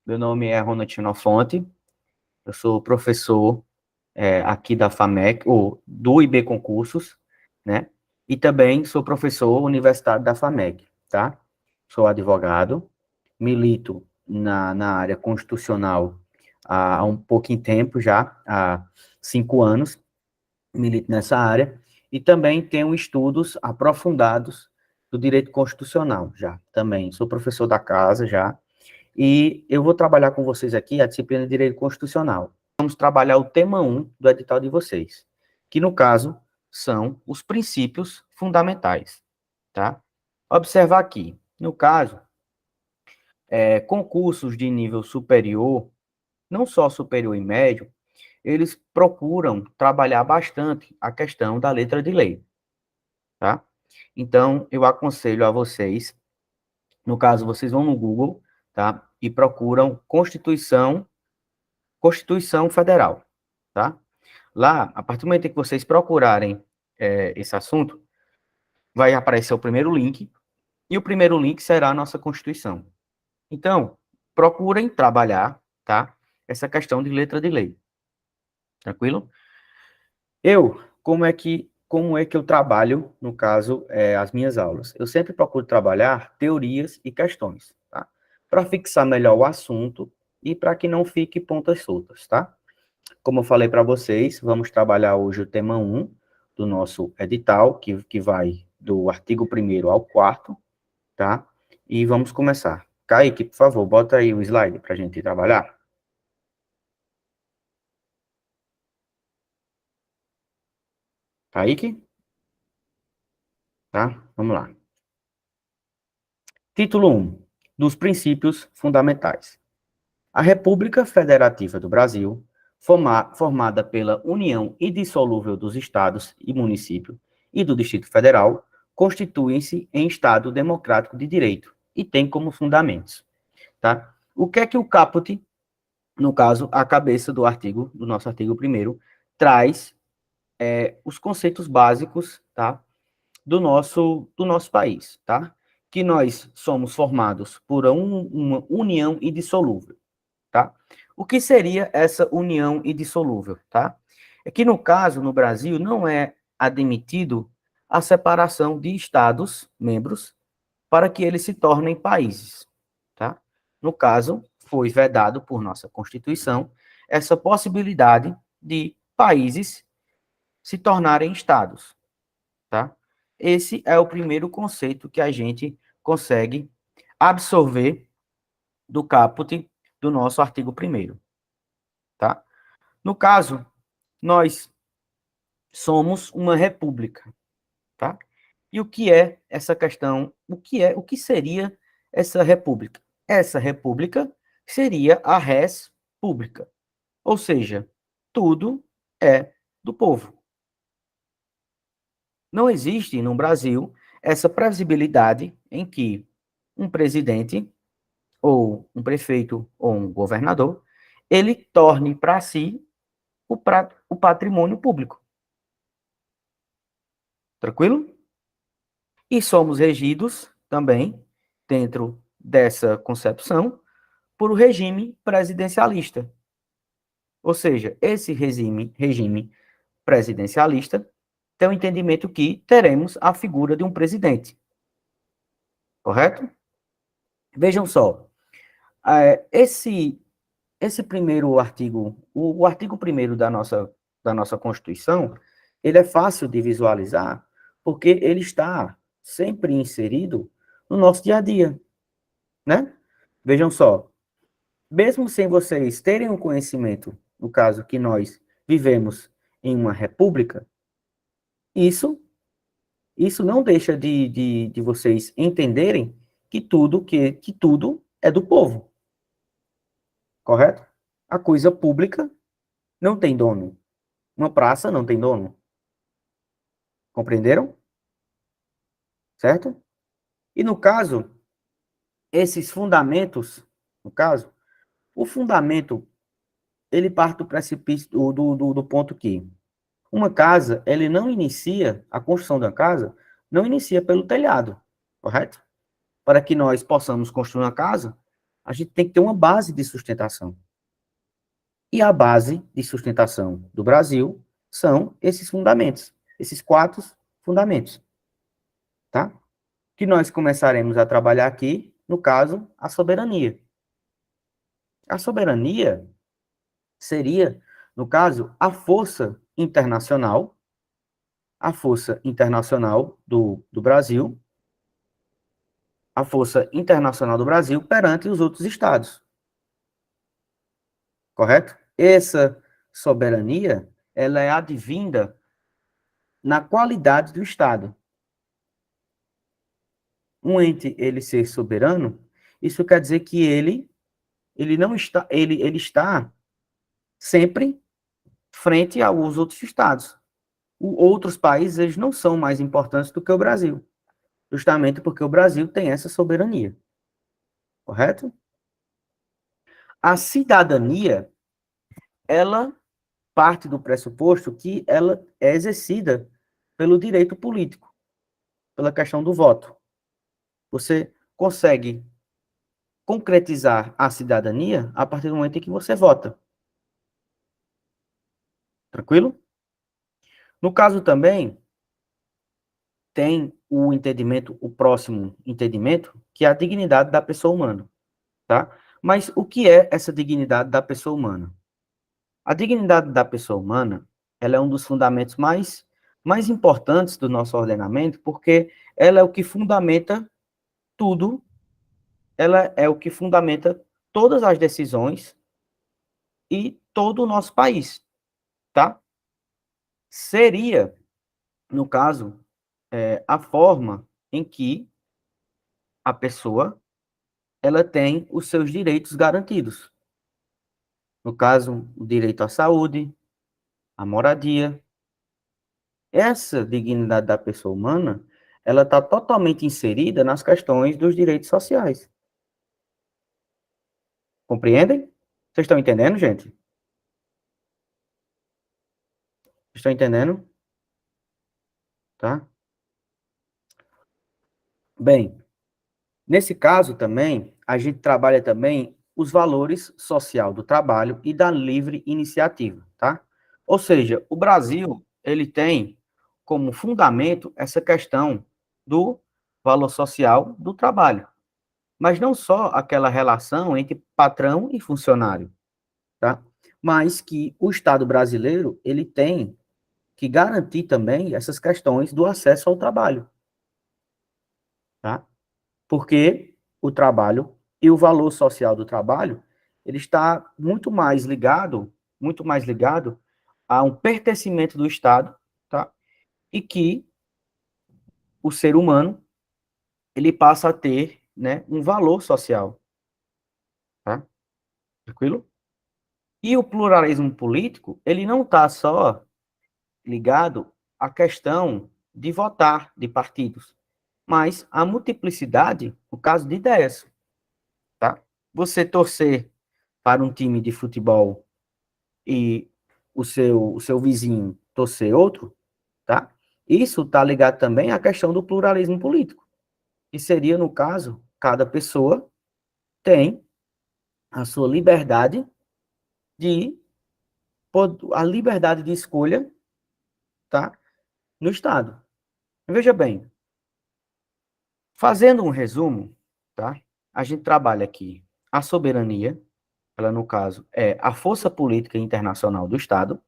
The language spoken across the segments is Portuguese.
Meu nome é Ronald Xenofonte, eu sou professor aqui da FAMEC, ou do IB Concursos, né? E também sou professor universitário da FAMEC, tá? Sou advogado, milito na área constitucional há um pouquinho tempo já, há 5 anos, milito nessa área, e também tenho estudos aprofundados do direito constitucional já, também. Sou professor da casa já, e eu vou trabalhar com vocês aqui a disciplina de Direito Constitucional. Vamos trabalhar o tema 1 do edital de vocês, que no caso são os princípios fundamentais, tá? Observar aqui, no caso, concursos de nível superior, não só superior e médio, eles procuram trabalhar bastante a questão da letra de lei, tá? Então, eu aconselho a vocês, no caso, vocês vão no Google, tá? E procuram Constituição Federal, tá? Lá, a partir do momento em que vocês procurarem esse assunto, vai aparecer o primeiro link, e o primeiro link será a nossa Constituição. Então, procurem trabalhar, tá? Essa questão de letra de lei. Tranquilo? Como é que eu trabalho, no caso, as minhas aulas? Eu sempre procuro trabalhar teorias e questões, tá? Para fixar melhor o assunto e para que não fique pontas soltas, tá? Como eu falei para vocês, vamos trabalhar hoje o tema 1 do nosso edital, que vai do artigo 1º ao 4º, tá? E vamos começar. Kaique, por favor, bota aí o slide para a gente trabalhar. Kaique? Tá? Vamos lá. Título 1. Dos princípios fundamentais. A República Federativa do Brasil, formada pela união indissolúvel dos estados e municípios e do Distrito Federal, constituem-se em Estado democrático de direito e tem como fundamentos, tá? O que é que o caput, no caso, a cabeça do nosso artigo 1º, traz os conceitos básicos, tá? Do nosso país, tá? Que nós somos formados por uma união indissolúvel, tá? O que seria essa união indissolúvel, tá? É que, no caso, no Brasil, não é admitido a separação de estados membros para que eles se tornem países, tá? No caso, foi vedado por nossa Constituição essa possibilidade de países se tornarem estados, tá? Esse é o primeiro conceito que a gente consegue absorver do caput do nosso artigo 1º, tá? No caso, nós somos uma república, tá? E o que é essa questão? O que seria essa república? Essa república seria a res pública, ou seja, tudo é do povo. Não existe no Brasil essa previsibilidade em que um presidente ou um prefeito ou um governador ele torne para si o patrimônio público. Tranquilo? E somos regidos também, dentro dessa concepção, por o regime presidencialista. Ou seja, esse regime presidencialista tem o entendimento que teremos a figura de um presidente. Correto? Vejam só, esse primeiro artigo, o artigo 1º da nossa Constituição, ele é fácil de visualizar, porque ele está sempre inserido no nosso dia a dia, né? Vejam só, mesmo sem vocês terem o conhecimento, no caso que nós vivemos em uma república, isso, isso não deixa de vocês entenderem que tudo é do povo, correto? A coisa pública não tem dono. Uma praça não tem dono. Compreenderam? Certo? E no caso, esses fundamentos, no caso, o fundamento, ele parte do precipício, do ponto que uma casa, ele não inicia, a construção da casa, não inicia pelo telhado, correto? Para que nós possamos construir uma casa, a gente tem que ter uma base de sustentação. E a base de sustentação do Brasil são esses fundamentos, esses 4 fundamentos, tá? Que nós começaremos a trabalhar aqui, no caso, a soberania. A soberania seria, no caso, a força internacional do Brasil, a força internacional do Brasil perante os outros estados. Correto? Essa soberania, ela é advinda na qualidade do Estado. Um ente, ele ser soberano, isso quer dizer que ele não está, ele está sempre frente aos outros estados. Outros países, eles não são mais importantes do que o Brasil, justamente porque o Brasil tem essa soberania. Correto? A cidadania, ela parte do pressuposto que ela é exercida pelo direito político, pela questão do voto. Você consegue concretizar a cidadania a partir do momento em que você vota. Tranquilo? No caso também, tem o entendimento, o próximo entendimento, que é a dignidade da pessoa humana, tá? Mas o que é essa dignidade da pessoa humana? A dignidade da pessoa humana, ela é um dos fundamentos mais importantes do nosso ordenamento, porque ela é o que fundamenta tudo, ela é o que fundamenta todas as decisões e todo o nosso país, tá? Seria, no caso, a forma em que a pessoa ela tem os seus direitos garantidos. No caso, o direito à saúde, à moradia. Essa dignidade da pessoa humana, ela está totalmente inserida nas questões dos direitos sociais. Compreendem? Vocês estão entendendo, gente? Estão entendendo? Tá? Bem, nesse caso também, a gente trabalha também os valores social do trabalho e da livre iniciativa, tá? Ou seja, o Brasil, ele tem como fundamento essa questão do valor social do trabalho, mas não só aquela relação entre patrão e funcionário, tá? Mas que o Estado brasileiro, ele tem que garantir também essas questões do acesso ao trabalho, tá? Porque o trabalho e o valor social do trabalho, ele está muito mais ligado a um pertencimento do Estado, tá? E que o ser humano, ele passa a ter, né, um valor social, tá? Tranquilo? E o pluralismo político, ele não está só ligado à questão de votar de partidos, mas à multiplicidade, no caso de ideias, tá? Você torcer para um time de futebol e o seu vizinho torcer outro, tá? Isso está ligado também à questão do pluralismo político, que seria, no caso, cada pessoa tem a sua liberdade de a liberdade de escolha, tá? No Estado. Veja bem, fazendo um resumo, tá? A gente trabalha aqui a soberania, ela no caso é a força política internacional do Estado,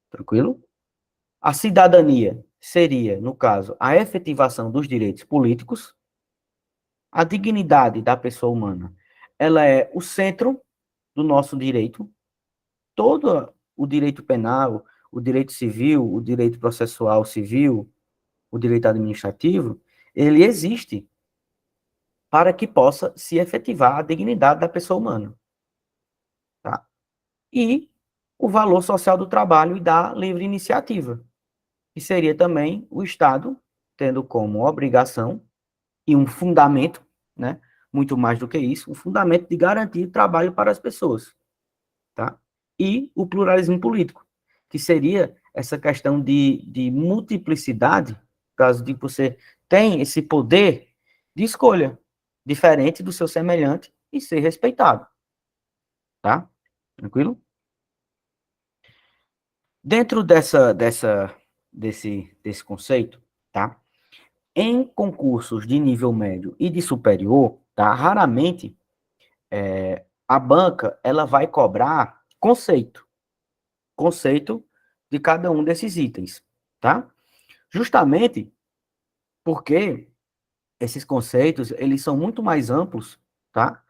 tranquilo? A cidadania seria, no caso, a efetivação dos direitos políticos. A dignidade da pessoa humana, ela é o centro do nosso direito. Todo o direito penal, o direito civil, o direito processual civil, o direito administrativo, ele existe para que possa se efetivar a dignidade da pessoa humana. Tá? E o valor social do trabalho e da livre iniciativa, que seria também o Estado tendo como obrigação e um fundamento, né, muito mais do que isso, um fundamento de garantir trabalho para as pessoas, tá? E o pluralismo político, que seria essa questão de multiplicidade, caso de você tem esse poder de escolha, diferente do seu semelhante, e ser respeitado, tá? Tranquilo? Dentro desse conceito, tá? Em concursos de nível médio e de superior, tá? Raramente a banca ela vai cobrar conceito de cada um desses itens, tá? Justamente porque esses conceitos, eles são muito mais amplos, tá?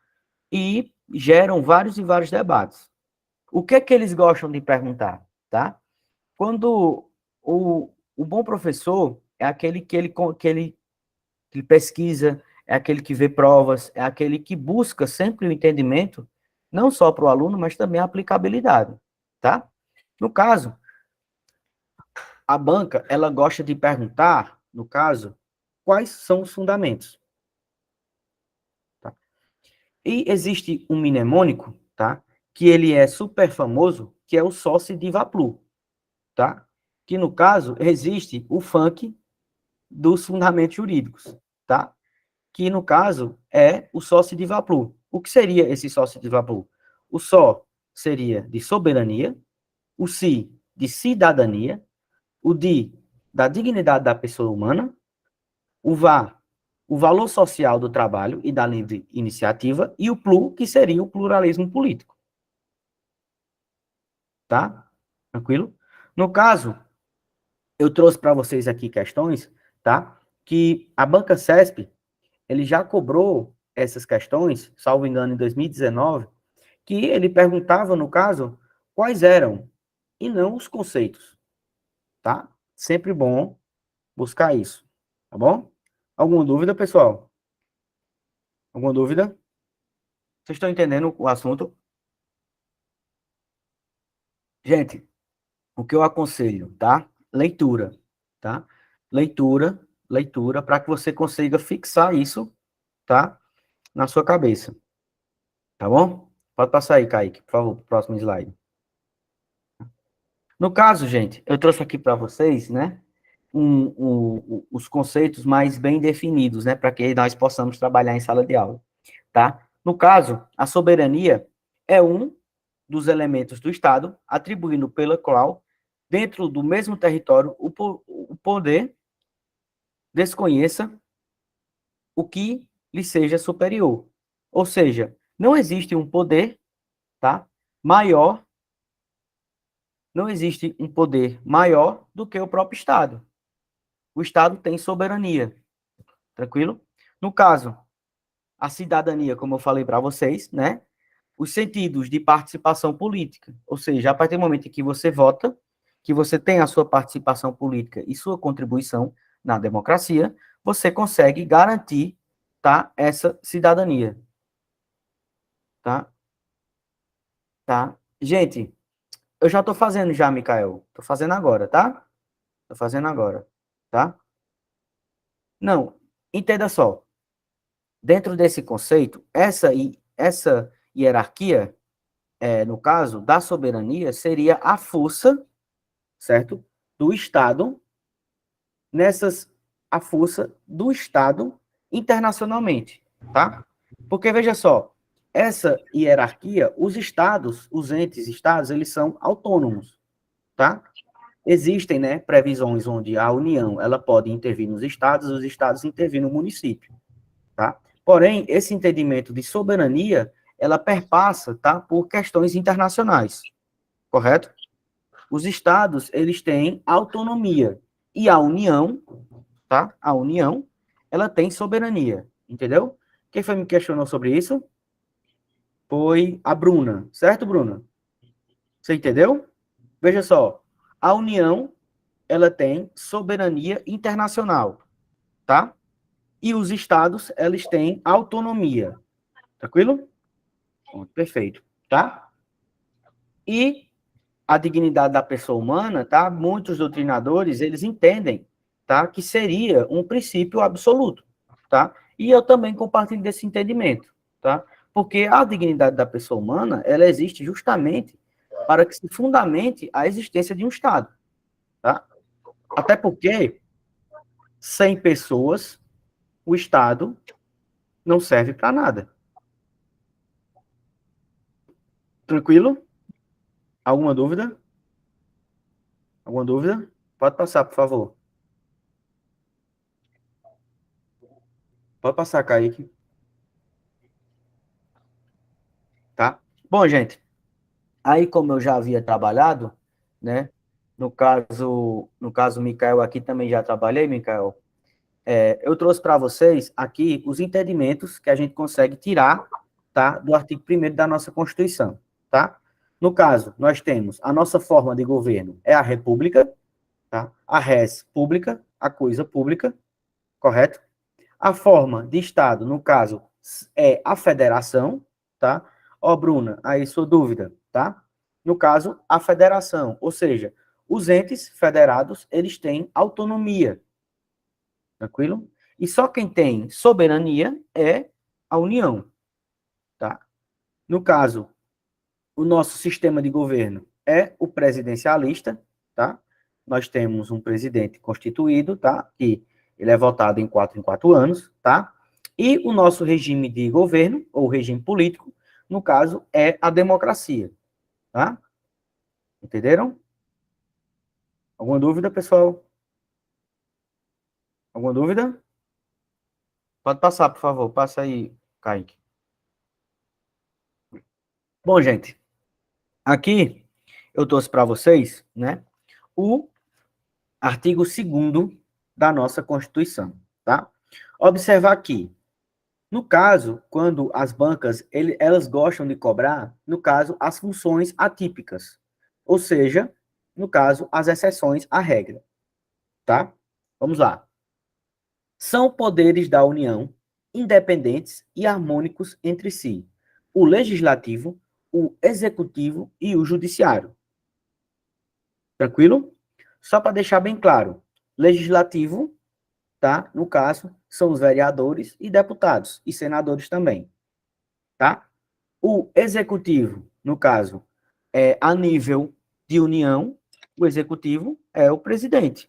E geram vários e vários debates. O que é que eles gostam de perguntar, tá? Quando o bom professor é aquele que pesquisa, é aquele que vê provas, é aquele que busca sempre o entendimento, não só para o aluno, mas também a aplicabilidade, tá? No caso, a banca, ela gosta de perguntar, no caso, quais são os fundamentos, tá? E existe um mnemônico, tá? Que ele é super famoso, que é o Sócio de Vaplu, tá? Que, no caso, existe o funk dos fundamentos jurídicos, tá? Que, no caso, é o sócio de Vaplu. O que seria esse sócio de Vaplu? O só seria de soberania, o si de cidadania, o di da dignidade da pessoa humana, o vá, o valor social do trabalho e da livre iniciativa, e o plu, que seria o pluralismo político. Tá? Tranquilo? No caso, eu trouxe para vocês aqui questões, tá? Que a Banca CESP, ele já cobrou essas questões, salvo engano, em 2019, que ele perguntava, no caso, quais eram, e não os conceitos, tá? Sempre bom buscar isso, tá bom? Alguma dúvida, pessoal? Alguma dúvida? Vocês estão entendendo o assunto? Gente, o que eu aconselho, tá? Leitura, tá? Leitura, para que você consiga fixar isso, tá? Na sua cabeça, tá bom? Pode passar aí, Kaique, por favor, pro próximo slide. No caso, gente, eu trouxe aqui para vocês, né, os conceitos mais bem definidos, né, para que nós possamos trabalhar em sala de aula, tá? No caso, a soberania é um dos elementos do Estado, atribuindo pela qual, dentro do mesmo território, o poder desconheça o que lhe seja superior. Ou seja, não existe um poder, tá, maior, não existe um poder maior do que o próprio Estado. O Estado tem soberania, tranquilo? No caso, a cidadania, como eu falei para vocês, né? Os sentidos de participação política, ou seja, a partir do momento em que você vota, que você tem a sua participação política e sua contribuição na democracia, você consegue garantir, tá, essa cidadania, tá? Tá? Gente, eu já estou fazendo já, Mikael. Estou fazendo agora, tá? Estou fazendo agora, tá? Não, entenda só. Dentro desse conceito, essa hierarquia, no caso da soberania, seria a força, certo? Do Estado, nessas, a força do Estado internacionalmente, tá? Porque, veja só, essa hierarquia, os estados, os entes estados, eles são autônomos, tá? Existem, né, previsões onde a União, ela pode intervir nos estados, os estados intervir no município, tá? Porém, esse entendimento de soberania, ela perpassa, tá, por questões internacionais, correto? Os estados, eles têm autonomia e a União, tá? A União, ela tem soberania, entendeu? Quem foi me questionou sobre isso? Foi a Bruna, certo, Bruna? Você entendeu? Veja só, a União, ela tem soberania internacional, tá? E os estados, eles têm autonomia, tranquilo? Perfeito, tá? E a dignidade da pessoa humana, tá? Muitos doutrinadores, eles entendem, tá? Que seria um princípio absoluto, tá? E eu também compartilho desse entendimento, tá? Porque a dignidade da pessoa humana, ela existe justamente para que se fundamente a existência de um Estado, tá? Até porque, sem pessoas, o Estado não serve para nada, Tranquilo? Alguma dúvida? Alguma dúvida? Pode passar, por favor. Pode passar, Kaique. Tá? Bom, gente, aí como eu já havia trabalhado, né? No caso, Mikael aqui também já trabalhei, Mikael. Eu trouxe para vocês aqui os entendimentos que a gente consegue tirar, tá, do artigo 1º da nossa Constituição, tá? No caso, nós temos a nossa forma de governo é a república, tá? A res pública, a coisa pública, correto? A forma de Estado, no caso, é a federação, tá? Ó, Bruna, aí sua dúvida, tá? No caso, a federação, ou seja, os entes federados, eles têm autonomia, tranquilo? E só quem tem soberania é a União, tá? No caso, o nosso sistema de governo é o presidencialista, tá? Nós temos um presidente constituído, tá? Que ele é votado em 4 anos, tá? E o nosso regime de governo, ou regime político, no caso, é a democracia, tá? Entenderam? Alguma dúvida, pessoal? Alguma dúvida? Pode passar, por favor. Passa aí, Kaique. Bom, gente, aqui eu trouxe para vocês, né, o artigo 2º da nossa Constituição, tá? Observar aqui, no caso, quando as bancas, elas gostam de cobrar, no caso, as funções atípicas, ou seja, no caso, as exceções à regra, tá? Vamos lá. São poderes da União, independentes e harmônicos entre si, o legislativo, o executivo e o judiciário. Tranquilo? Só para deixar bem claro, legislativo, tá? No caso, são os vereadores e deputados, e senadores também, tá? O executivo, no caso, é a nível de União, o executivo é o presidente,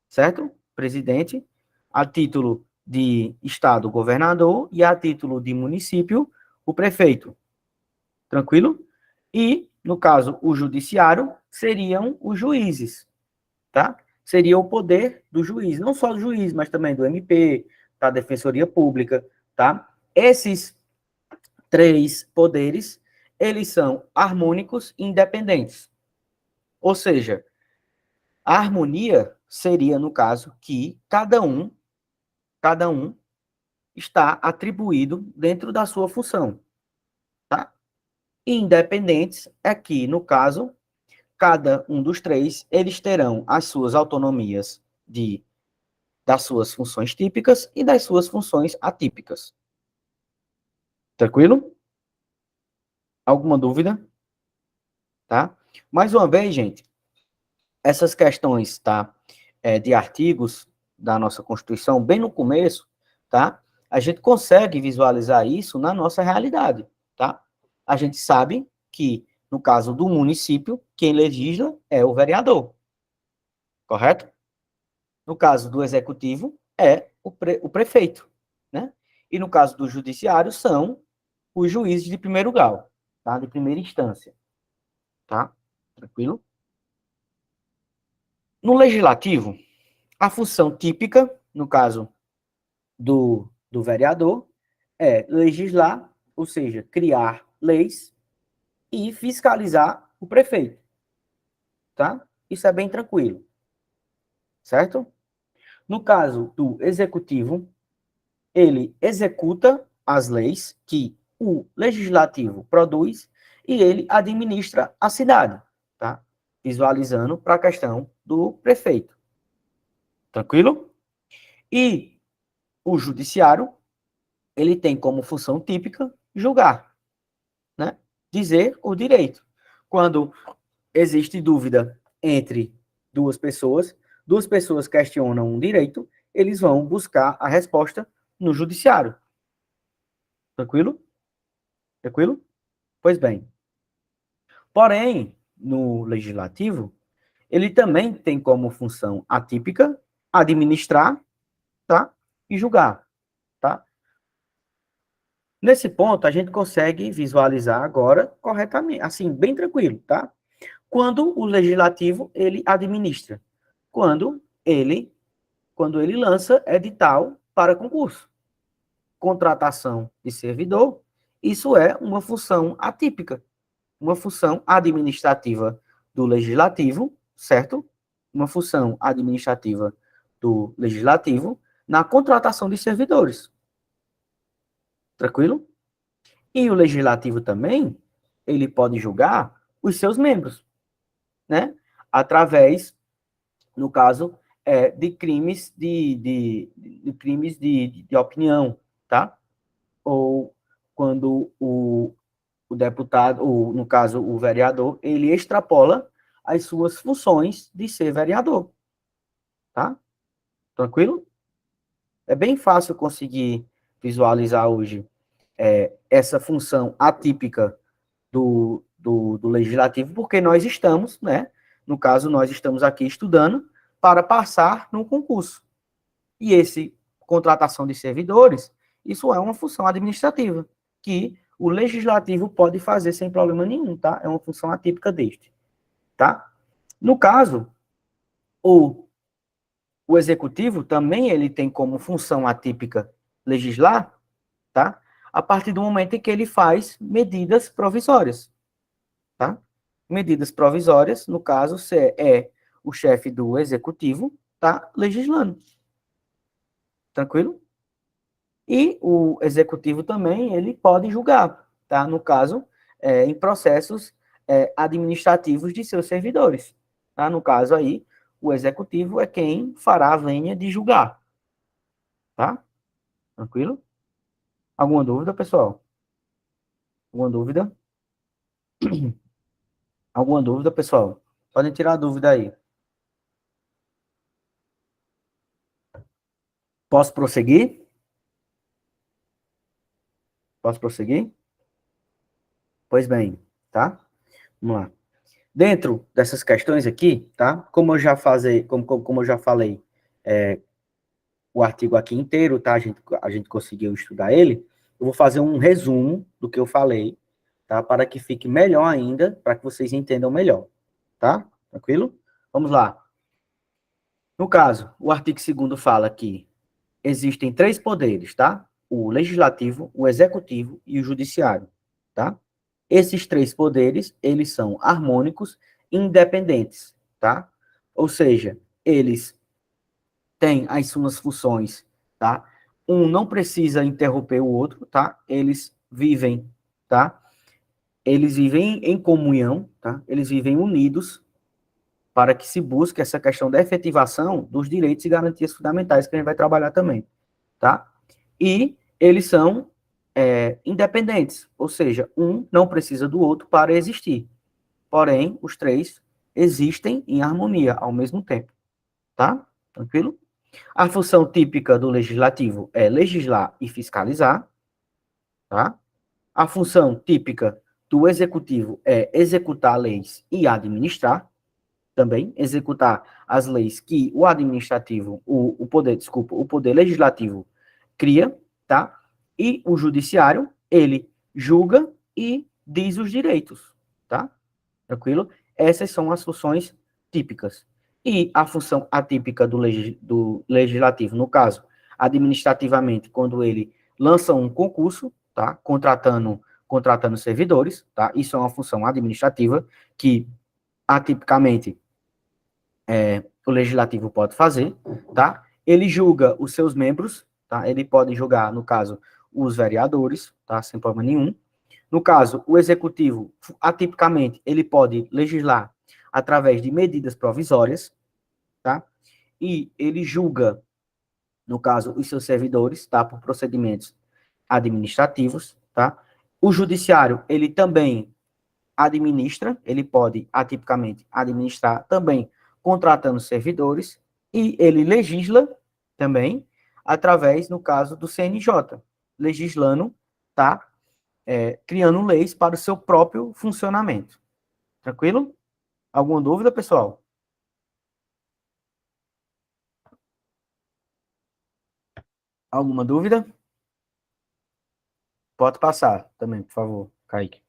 certo? Presidente, a título de estado, o governador, e a título de município, o prefeito. Tranquilo? E, no caso, o judiciário seriam os juízes, tá? Seria o poder do juiz, não só do juiz, mas também do MP, da Defensoria Pública, tá? Esses 3 poderes, eles são harmônicos e independentes. Ou seja, a harmonia seria, no caso, que cada um está atribuído dentro da sua função, tá? E independentes é que, no caso, cada um dos 3, eles terão as suas autonomias das suas funções típicas e das suas funções atípicas. Tranquilo? Alguma dúvida? Tá? Mais uma vez, gente, essas questões, tá, de artigos da nossa Constituição, bem no começo, tá? A gente consegue visualizar isso na nossa realidade, tá? A gente sabe que, no caso do município, quem legisla é o vereador, correto? No caso do executivo, é o prefeito, né? E no caso do judiciário, são os juízes de primeiro grau, tá? De primeira instância, tá? Tranquilo? No legislativo, a função típica, no caso do vereador, é legislar, ou seja, criar leis e fiscalizar o prefeito, tá? Isso é bem tranquilo, certo? No caso do executivo, ele executa as leis que o legislativo produz e ele administra a cidade, tá? Visualizando para a questão do prefeito. Tranquilo? E o judiciário, ele tem como função típica julgar, né? Dizer o direito. Quando existe dúvida entre duas pessoas questionam um direito, eles vão buscar a resposta no judiciário. Tranquilo? Tranquilo? Pois bem. Porém, no legislativo, ele também tem como função atípica administrar, tá? E julgar, tá? Nesse ponto, a gente consegue visualizar agora corretamente, assim, bem tranquilo, tá? Quando o legislativo, ele administra. Quando ele, quando ele lança edital para concurso. Contratação de servidor, isso é uma função atípica, uma função administrativa do legislativo, certo? Uma função administrativa do legislativo na contratação de servidores. Tranquilo? E o legislativo também, ele pode julgar os seus membros, né? Através, no caso, de crimes de crimes de opinião, tá? Ou quando o deputado, ou, no caso, o vereador, ele extrapola as suas funções de ser vereador, tá? Tranquilo? É bem fácil conseguir visualizar hoje essa função atípica do legislativo, porque nós estamos, né? No caso, nós estamos aqui estudando para passar no concurso. E esse contratação de servidores, isso é uma função administrativa, que o legislativo pode fazer sem problema nenhum, tá? É uma função atípica deste, tá? No caso, o, o executivo também ele tem como função atípica legislar, tá? A partir do momento em que ele faz medidas provisórias, tá? Medidas provisórias, no caso, é o chefe do executivo, tá legislando. Tranquilo? E o executivo também, ele pode julgar, tá? No caso, em processos administrativos de seus servidores, tá? No caso aí, o executivo é quem fará a vênia de julgar, tá? Tranquilo? Alguma dúvida, pessoal? Alguma dúvida? Alguma dúvida, pessoal? Podem tirar a dúvida aí. Posso prosseguir? Posso prosseguir? Pois bem, tá? Vamos lá. Dentro dessas questões aqui, tá? Como eu já falei, o artigo aqui inteiro, tá? A gente conseguiu estudar ele. Eu vou fazer um resumo do que eu falei, tá? Para que fique melhor ainda, para que vocês entendam melhor, tá? Tranquilo? Vamos lá. No caso, o artigo 2º fala que existem 3 poderes, tá? O legislativo, o executivo e o judiciário, tá? Esses 3 poderes, eles são harmônicos e independentes, tá? Ou seja, eles têm as suas funções, tá? Um não precisa interromper o outro, tá? Eles vivem, tá? Eles vivem em comunhão, tá? Eles vivem unidos para que se busque essa questão da efetivação dos direitos e garantias fundamentais que a gente vai trabalhar também, tá? E eles são independentes, ou seja, um não precisa do outro para existir. Porém, os 3 existem em harmonia ao mesmo tempo, tá? Tranquilo? A função típica do legislativo é legislar e fiscalizar, tá? A função típica do executivo é executar leis e administrar, também executar as leis que o administrativo, o poder legislativo cria, tá? E o judiciário, ele julga e diz os direitos, tá? Tranquilo? Essas são as funções típicas. E a função atípica do legislativo, no caso, administrativamente, quando ele lança um concurso, tá? Contratando servidores, tá? Isso é uma função administrativa que, atipicamente, o legislativo pode fazer, tá? Ele julga os seus membros, tá? Ele pode julgar, no caso, os vereadores, tá? Sem problema nenhum. No caso, o executivo, atipicamente, ele pode legislar através de medidas provisórias, tá? E ele julga, no caso, os seus servidores, tá? Por procedimentos administrativos, tá? O judiciário, ele também administra, ele pode, atipicamente, administrar também contratando servidores, e ele legisla também através, no caso, do CNJ, legislando, tá? Criando leis para o seu próprio funcionamento. Tranquilo? Alguma dúvida, pessoal? Alguma dúvida? Pode passar também, por favor, Kaique.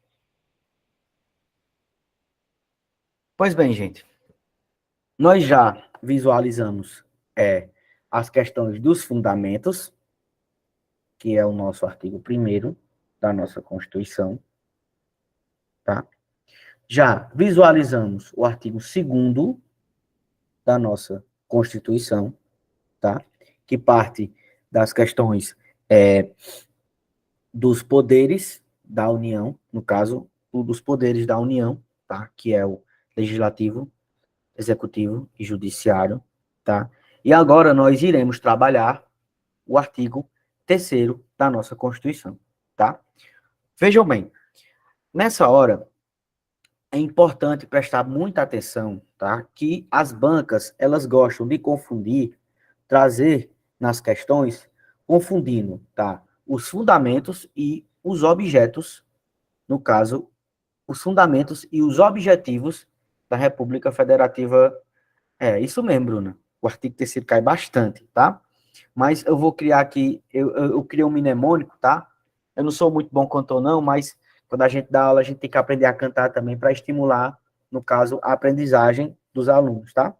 Pois bem, gente, nós já visualizamos as questões dos fundamentos, que é o nosso artigo 1º da nossa Constituição, tá? Já visualizamos o artigo 2º da nossa Constituição, tá? Que parte das questões dos poderes da União, no caso, dos poderes da União, tá? Que é o legislativo, executivo e judiciário, tá? E agora nós iremos trabalhar o artigo 3º da nossa Constituição, tá? Vejam bem, nessa hora é importante prestar muita atenção, tá? Que as bancas, elas gostam de confundir, trazer nas questões, confundindo, tá? Os fundamentos e os objetos, no caso, os fundamentos e os objetivos da República Federativa. É, isso mesmo, Bruna. O artigo 3º cai bastante, tá? Mas eu vou criar aqui, eu criei um mnemônico, tá? Eu não sou muito bom cantor, não, mas quando a gente dá aula, a gente tem que aprender a cantar também para estimular, no caso, a aprendizagem dos alunos, tá?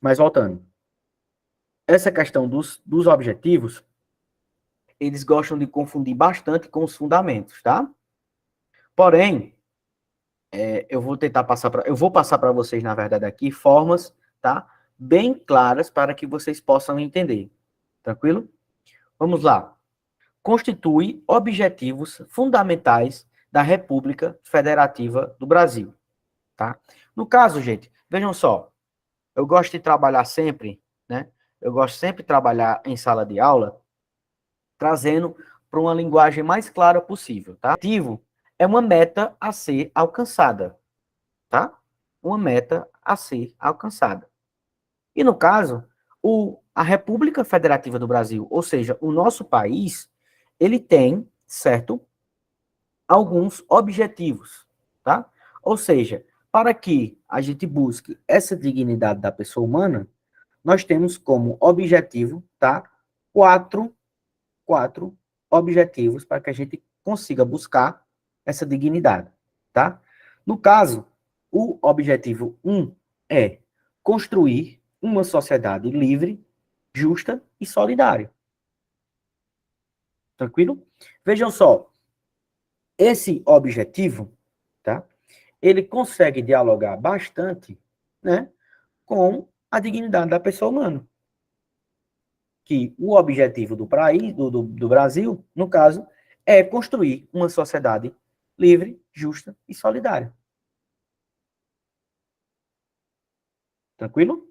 Mas voltando. Essa questão dos objetivos, eles gostam de confundir bastante com os fundamentos, tá? Porém, eu vou passar para vocês, na verdade, aqui, formas, tá? Bem claras para que vocês possam entender. Tranquilo? Vamos lá. Constitui objetivos fundamentais da República Federativa do Brasil, tá? No caso, gente, vejam só, eu gosto de trabalhar sempre, né? Eu gosto sempre de trabalhar em sala de aula, trazendo para uma linguagem mais clara possível, tá? O objetivo é uma meta a ser alcançada, tá? Uma meta a ser alcançada. E no caso, a República Federativa do Brasil, ou seja, o nosso país, ele tem, certo, alguns objetivos, tá? Ou seja, para que a gente busque essa dignidade da pessoa humana, nós temos como objetivo, tá? Quatro objetivos para que a gente consiga buscar essa dignidade, tá? No caso, o objetivo 1 é construir uma sociedade livre, justa e solidária. Tranquilo? Vejam só, esse objetivo, tá? Ele consegue dialogar bastante, né, com a dignidade da pessoa humana. Que o objetivo do país, do Brasil, no caso, é construir uma sociedade livre, justa e solidária. Tranquilo?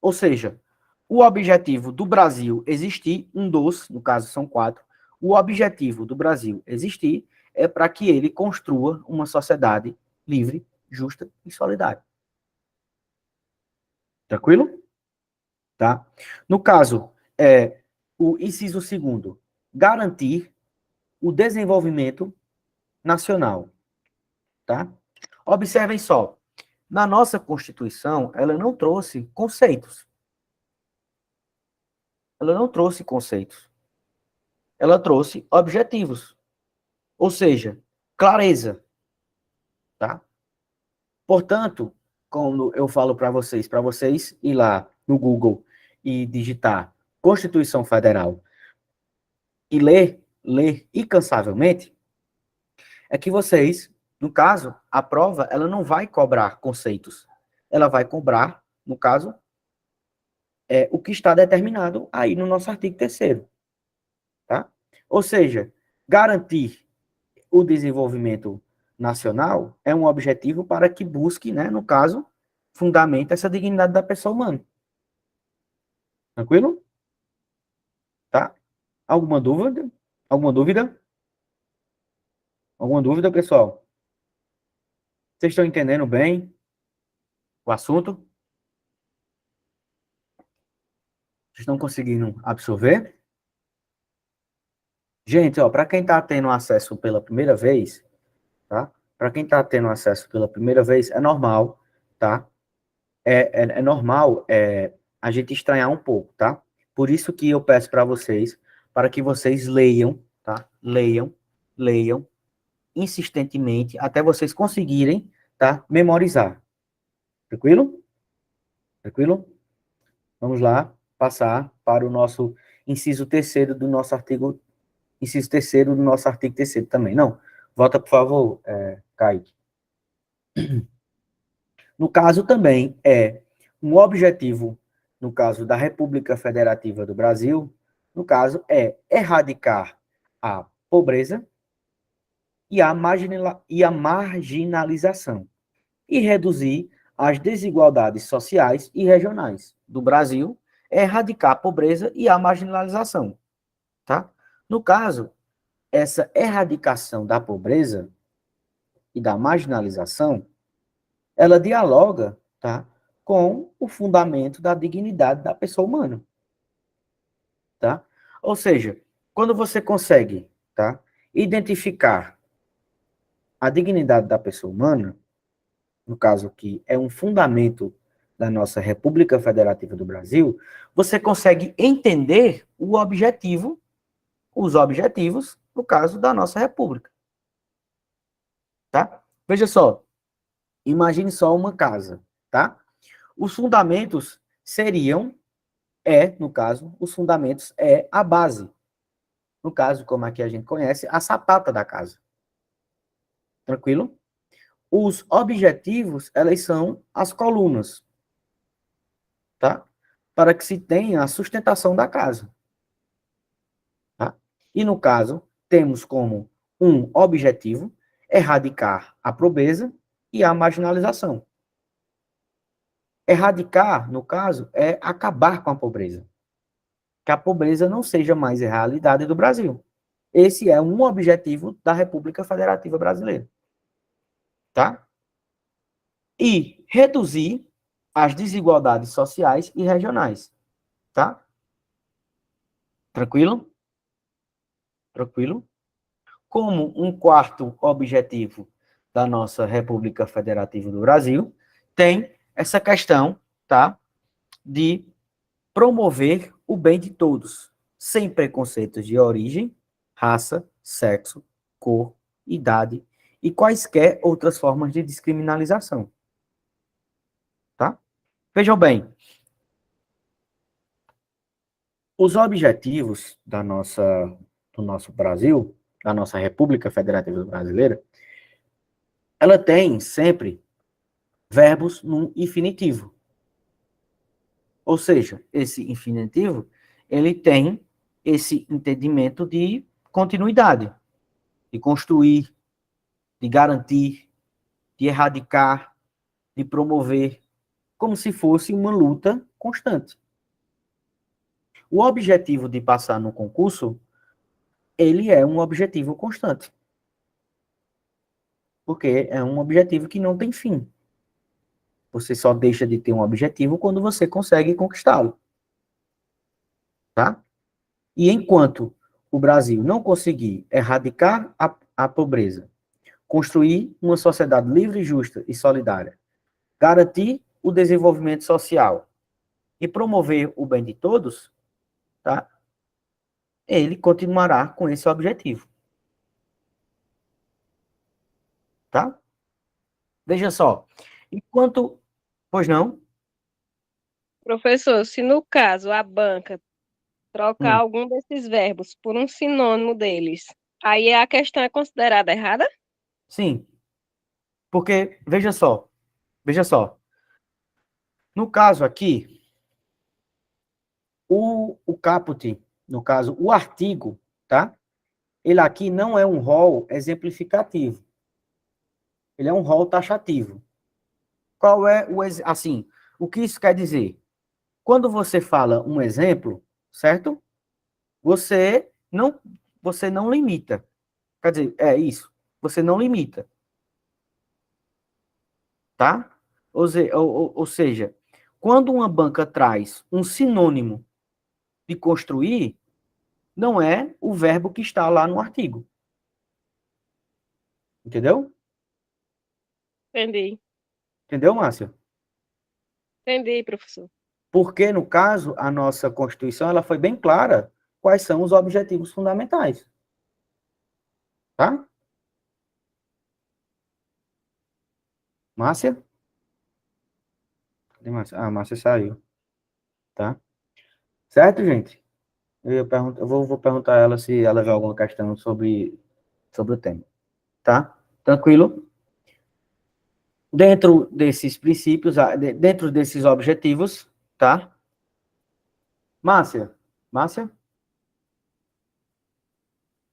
Ou seja, o objetivo do Brasil existir, no caso são 4, o objetivo do Brasil existir é para que ele construa uma sociedade livre, justa e solidária. Tranquilo? Tá? No caso, o inciso 2º, garantir o desenvolvimento nacional. Tá? Observem só, na nossa Constituição, ela não trouxe conceitos. Ela não trouxe conceitos. Ela trouxe objetivos. Ou seja, clareza. Tá? Portanto, quando eu falo para vocês ir lá no Google e digitar Constituição Federal e ler incansavelmente, é que vocês, no caso, a prova, ela não vai cobrar conceitos. Ela vai cobrar, no caso, o que está determinado aí no nosso artigo 3º. Tá? Ou seja, garantir o desenvolvimento nacional é um objetivo para que busque, né, no caso, fundamenta essa dignidade da pessoa humana. Tranquilo? Tá? Alguma dúvida? Alguma dúvida? Alguma dúvida, pessoal? Vocês estão entendendo bem o assunto? Vocês estão conseguindo absorver? Gente, ó, para quem está tendo acesso pela primeira vez, tá? Para quem está tendo acesso pela primeira vez, é normal, tá? É normal a gente estranhar um pouco, tá? Por isso que eu peço para vocês que vocês leiam, tá? Leiam leiam insistentemente até vocês conseguirem, tá, memorizar. Tranquilo? Tranquilo? Vamos lá, passar para o nosso inciso terceiro do nosso artigo, inciso terceiro do nosso artigo terceiro também. Não, volta, por favor, Kaique. No caso também é um objetivo, no caso da República Federativa do Brasil, no caso é erradicar a pobreza e a marginalização e reduzir as desigualdades sociais e regionais do Brasil, é erradicar a pobreza e a marginalização, tá? No caso, essa erradicação da pobreza e da marginalização, ela dialoga, tá, com o fundamento da dignidade da pessoa humana, tá? Ou seja, quando você consegue, tá, identificar a dignidade da pessoa humana, no caso que é um fundamento da nossa República Federativa do Brasil, você consegue entender o objetivo, os objetivos, no caso da nossa República, tá? Veja só, imagine só uma casa, tá? Os fundamentos seriam, no caso, os fundamentos é a base. No caso, como aqui a gente conhece, a sapata da casa. Tranquilo? Os objetivos, elas são as colunas, tá? Para que se tenha a sustentação da casa. Tá? E no caso, temos como um objetivo erradicar a pobreza e a marginalização. Erradicar, no caso, é acabar com a pobreza. Que a pobreza não seja mais a realidade do Brasil. Esse é um objetivo da República Federativa Brasileira. Tá? E reduzir as desigualdades sociais e regionais. Tá? Tranquilo? Tranquilo? Como um quarto objetivo da nossa República Federativa do Brasil, tem essa questão, tá, de promover o bem de todos, sem preconceitos de origem, raça, sexo, cor, idade e quaisquer outras formas de descriminalização. Tá? Vejam bem, os objetivos do nosso Brasil, da nossa República Federativa Brasileira, ela tem sempre verbos no infinitivo. Ou seja, esse infinitivo, ele tem esse entendimento de continuidade, de construir, de garantir, de erradicar, de promover, como se fosse uma luta constante. O objetivo de passar no concurso, ele é um objetivo constante. Porque é um objetivo que não tem fim. Você só deixa de ter um objetivo quando você consegue conquistá-lo. Tá? E enquanto o Brasil não conseguir erradicar a pobreza, construir uma sociedade livre, justa e solidária, garantir o desenvolvimento social e promover o bem de todos, tá? Ele continuará com esse objetivo. Tá? Veja só. Enquanto... Pois não? Professor, se no caso a banca trocar algum desses verbos por um sinônimo deles, aí a questão é considerada errada? Sim. Porque, veja só. No caso aqui, o caput, no caso, o artigo, tá? Ele aqui não é um rol exemplificativo. Ele é um rol taxativo. Qual é assim, o que isso quer dizer? Quando você fala um exemplo, certo? Você não limita. Quer dizer, é isso. Você não limita. Tá? Ou seja, quando uma banca traz um sinônimo de construir, não é o verbo que está lá no artigo. Entendeu? Entendi. Entendeu, Márcia? Entendi, professor. Porque, no caso, a nossa Constituição ela foi bem clara quais são os objetivos fundamentais. tá? Márcia? Cadê Márcia? Ah, Márcia saiu, tá? Certo, gente? Eu vou perguntar a ela se ela vê alguma questão sobre o tema, tá? Tranquilo? Dentro desses princípios, dentro desses objetivos, tá? Márcia? Márcia?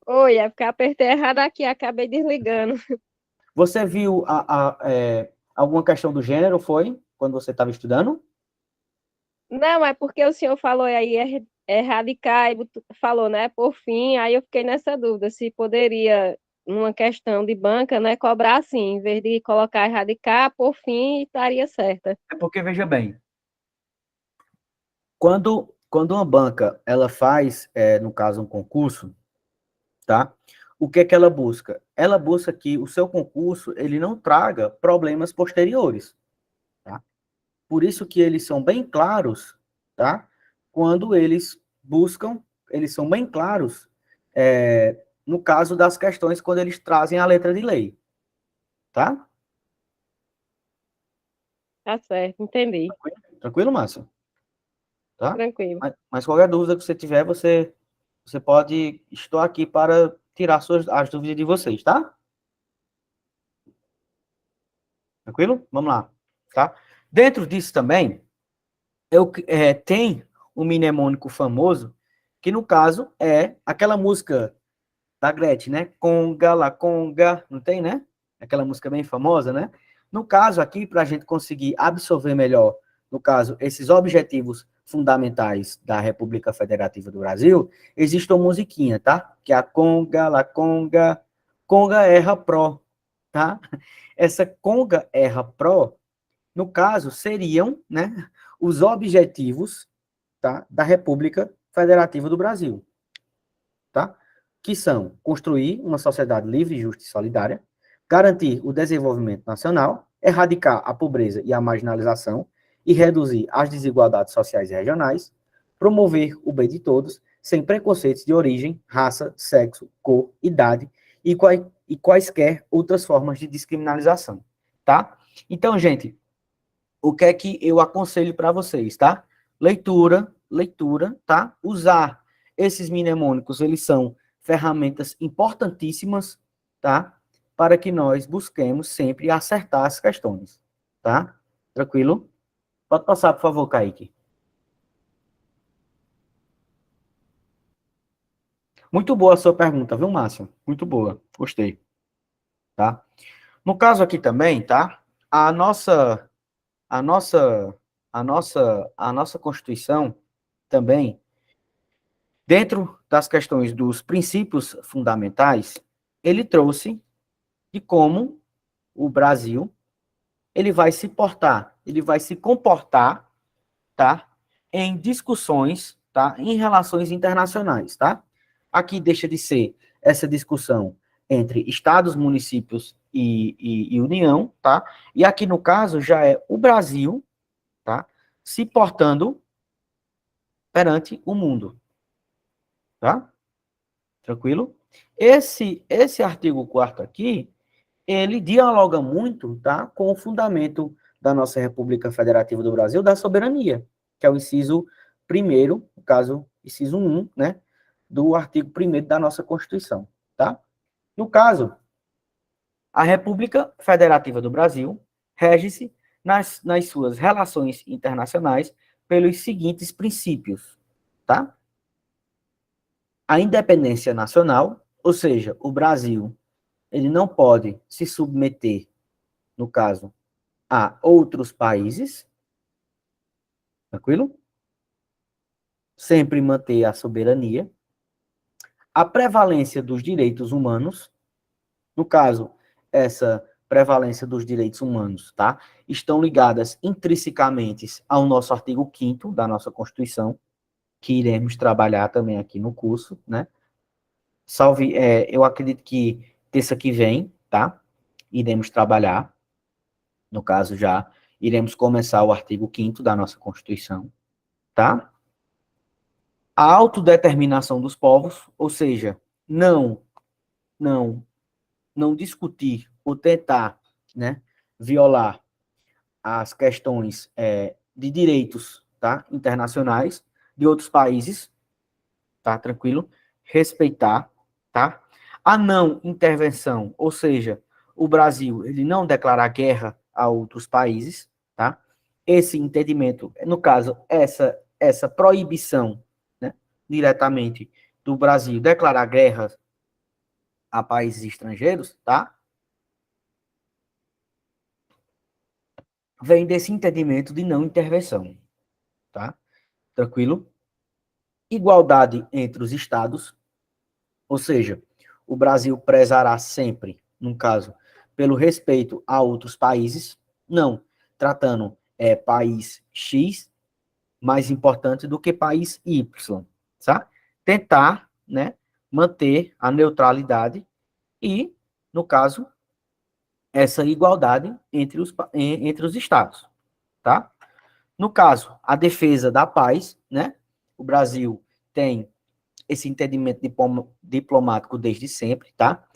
Oi, é porque eu apertei errado aqui, acabei desligando. Você viu alguma questão do gênero, foi? Quando você estava estudando? Não, é porque o senhor falou aí, erradicar, e falou, né, por fim, aí eu fiquei nessa dúvida, se poderia, numa questão de banca, né, cobrar assim, em vez de colocar erradicar, por fim, estaria certa. É porque, veja bem, quando uma banca, ela faz, no caso, um concurso, tá? O que é que ela busca? Ela busca que o seu concurso, ele não traga problemas posteriores, tá? Por isso que eles são bem claros, tá? Quando eles buscam, eles são bem claros, no caso das questões, quando eles trazem a letra de lei, tá? Tá certo, entendi. Tranquilo, Márcio? Tá? Tranquilo. Mas qualquer dúvida que você tiver, você pode, estou aqui para tirar as dúvidas de vocês, tá? Tranquilo? Vamos lá, tá? Dentro disso também, tem um mnemônico famoso, que no caso é aquela música da Gretchen, né? Conga, la conga, não tem, né? Aquela música bem famosa, né? No caso aqui, para a gente conseguir absorver melhor, no caso, esses objetivos fundamentais da República Federativa do Brasil, existe uma musiquinha, tá? Que é a conga, la conga, conga erra pro, tá? Essa conga erra pro, no caso, seriam, né, os objetivos, tá, da República Federativa do Brasil, tá? Que são construir uma sociedade livre, justa e solidária, garantir o desenvolvimento nacional, erradicar a pobreza e a marginalização e reduzir as desigualdades sociais e regionais, promover o bem de todos, sem preconceitos de origem, raça, sexo, cor, idade e quaisquer outras formas de descriminalização, tá? Então, gente, o que é que eu aconselho para vocês, tá? Leitura, tá? Usar esses mnemônicos, eles são ferramentas importantíssimas, tá? Para que nós busquemos sempre acertar as questões, tá? Tranquilo? Pode passar, por favor, Kaique. Muito boa a sua pergunta, viu, Márcio? Muito boa, gostei, tá? No caso aqui também, tá? A nossa, a nossa, a nossa Constituição também, dentro das questões dos princípios fundamentais, ele trouxe de como o Brasil ele vai se portar, ele vai se comportar, tá? Em discussões, tá? Em relações internacionais, tá? Aqui deixa de ser essa discussão entre estados, municípios e União, tá? E aqui no caso já é o Brasil, tá? Se portando perante o mundo, tá? Tranquilo? Esse artigo 4º aqui, ele dialoga muito, tá, com o fundamento da nossa República Federativa do Brasil, da soberania, que é o inciso primeiro, no caso, inciso 1, né, do artigo 1º da nossa Constituição, tá? No caso, a República Federativa do Brasil rege-se nas suas relações internacionais pelos seguintes princípios, tá? A independência nacional, ou seja, o Brasil, ele não pode se submeter, no caso, a outros países, tranquilo? Sempre manter a soberania. A prevalência dos direitos humanos, no caso, essa prevalência dos direitos humanos, tá? Estão ligadas intrinsecamente ao nosso artigo 5º da nossa Constituição, que iremos trabalhar também aqui no curso, né? Eu acredito que terça que vem, tá? Iremos trabalhar, no caso já, iremos começar o artigo 5º da nossa Constituição, tá? A autodeterminação dos povos, ou seja, não não discutir ou tentar, né, violar as questões de direitos, tá, internacionais de outros países, tá, tranquilo? Respeitar, tá? A não intervenção, ou seja, o Brasil, ele não declarar guerra a outros países, tá? Esse entendimento, no caso, essa proibição, né, diretamente do Brasil declarar guerra a países estrangeiros, tá? Vem desse entendimento de não intervenção, tá? Tranquilo? Igualdade entre os estados, ou seja, o Brasil prezará sempre, no caso, pelo respeito a outros países, não tratando país X mais importante do que país Y, tá? Tentar, né, manter a neutralidade e, no caso, essa igualdade entre os estados, tá? No caso, a defesa da paz, né? O Brasil tem esse entendimento diplomático desde sempre, tá?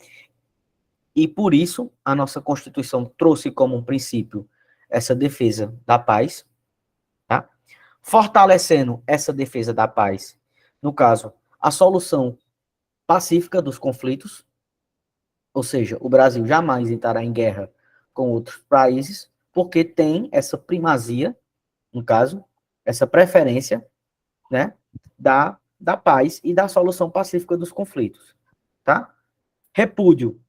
E por isso a nossa Constituição trouxe como um princípio essa defesa da paz, tá? Fortalecendo essa defesa da paz, no caso, a solução pacífica dos conflitos, ou seja, o Brasil jamais entrará em guerra com outros países, porque tem essa primazia, no caso, essa preferência, né, da paz e da solução pacífica dos conflitos, tá? Repúdio